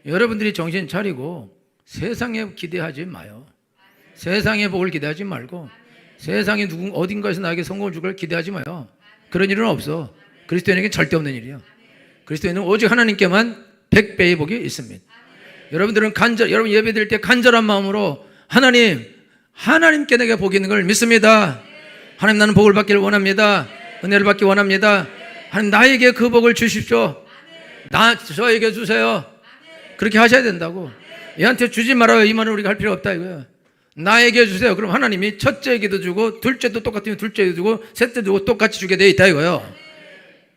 여러분들이 정신 차리고 세상에 기대하지 마요. 세상의 복을 기대하지 말고 세상에 어딘가에서 나에게 성공을 줄 걸 기대하지 마요. 그런 일은 없어. 그리스도인에게 절대 없는 일이야. 그리스도인은 오직 하나님께만 100배의 복이 있습니다. 여러분들은 여러분 예배드릴 때 간절한 마음으로 하나님께 내게 복이 있는 걸 믿습니다. 하나님, 나는 복을 받기를 원합니다. 은혜를 받기 원합니다. 하나님, 나에게 그 복을 주십시오. 저에게 주세요. 그렇게 하셔야 된다고. 얘한테 주지 말아요, 이 말은 우리가 할 필요 없다 이거야. 나에게 주세요. 그럼 하나님이 첫째에게도 주고 둘째도 똑같으면 둘째에도 주고 셋째도 주고 똑같이 주게 돼 있다 이거예요.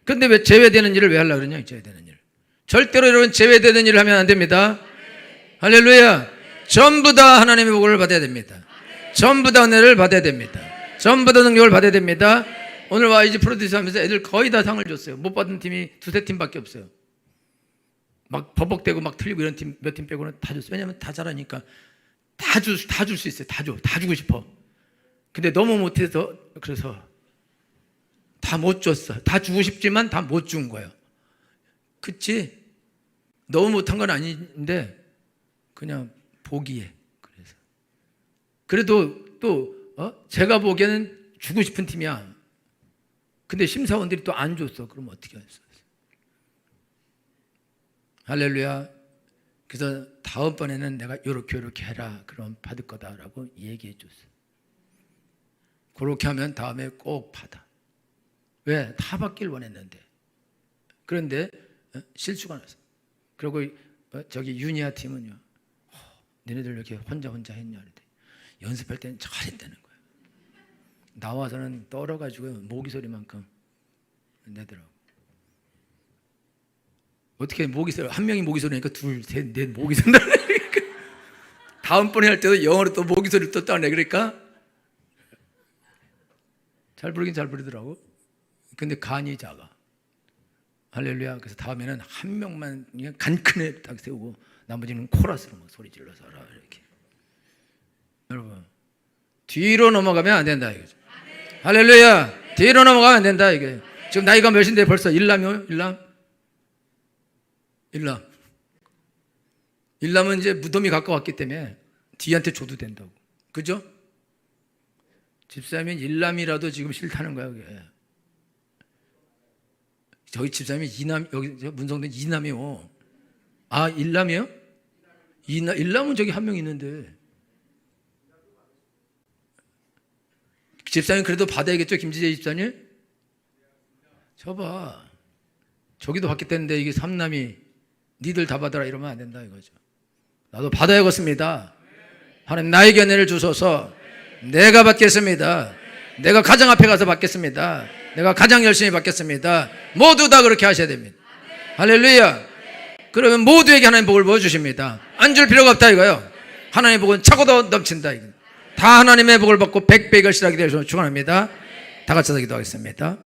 근데 왜 제외되는 일을 왜 하려고 그러냐? 제외되는 일. 절대로 여러분 제외되는 일을 하면 안 됩니다. 할렐루야. 전부 다 하나님의 복을 받아야 됩니다. 전부 다 은혜를 받아야 됩니다. 전부 다 능력을 받아야 됩니다. 오늘 YG 프로듀서 하면서 애들 거의 다 상을 줬어요. 못 받은 팀이 두세 팀밖에 없어요. 막 버벅대고 막 틀리고 이런 팀 몇 팀 빼고는 다 줬어요. 왜냐하면 다 잘하니까 다 줄 수 있어요. 다 주고 싶어. 근데 너무 못해서 그래서 다 못 줬어. 다 주고 싶지만 다 못 준 거예요. 그치? 너무 못한 건 아닌데 그냥 보기에. 그래도 또 제가 보기에는 주고 싶은 팀이야. 근데 심사원들이 또 안 줬어. 그럼 어떻게 했어? 할렐루야. 그래서 다음번에는 내가 요렇게 해라. 그럼 받을 거다라고 얘기해 줬어. 그렇게 하면 다음에 꼭 받아. 왜? 다 받길 원했는데. 그런데 실수가 났어. 그리고 저기 유니아 팀은요, 너네들 왜 이렇게 혼자 했냐? 연습할 때는 잘했다는 거야. 나와서는 떨어가지고 모기 소리만큼 내더라고. 어떻게 모기 소리, 한 명이 모기 소리니까 둘, 셋, 넷 모기 소리 나니까 다음번에 할 때도 영어로 또 모기 소리 또 따내. 그러니까 잘 부르긴 잘 부르더라고. 근데 간이 작아. 할렐루야. 그래서 다음에는 한 명만 그냥 간큰에 딱 세우고 나머지는 코러스로 막 소리 질러서 하라 이렇게. 여러분, 뒤로 넘어가면 안 된다 이거죠. 할렐루야. 뒤로 넘어가면 안 된다 이게. 지금 나이가 몇인데 벌써 일남이요? 일남은 이제 무덤이 가까웠기 때문에 뒤한테 줘도 된다고. 그죠? 집사님이 일남이라도 지금 싫다는 거야 그게. 저희 집사님이 이남, 여기 문성대 이남이요. 아, 일남이요? 일남은 저기 한 명 있는데. 집사님 그래도 받아야겠죠, 김지재 집사님? 저봐, 저기도 받겠다는데 이게 삼남이 니들 다 받아라 이러면 안 된다 이거죠. 나도 받아야겠습니다. 하나님 나에게 은혜를 주소서. 내가 받겠습니다. 내가 가장 앞에 가서 받겠습니다. 내가 가장 열심히 받겠습니다. 모두 다 그렇게 하셔야 됩니다. 할렐루야. 그러면 모두에게 하나님 복을 부어주십니다. 안 줄 필요가 없다 이거요. 하나님의 복은 차고도 넘친다 이거. 다 하나님의 복을 받고 100배의 결실하게 되어서 축원합니다. 다 같이 기도하겠습니다.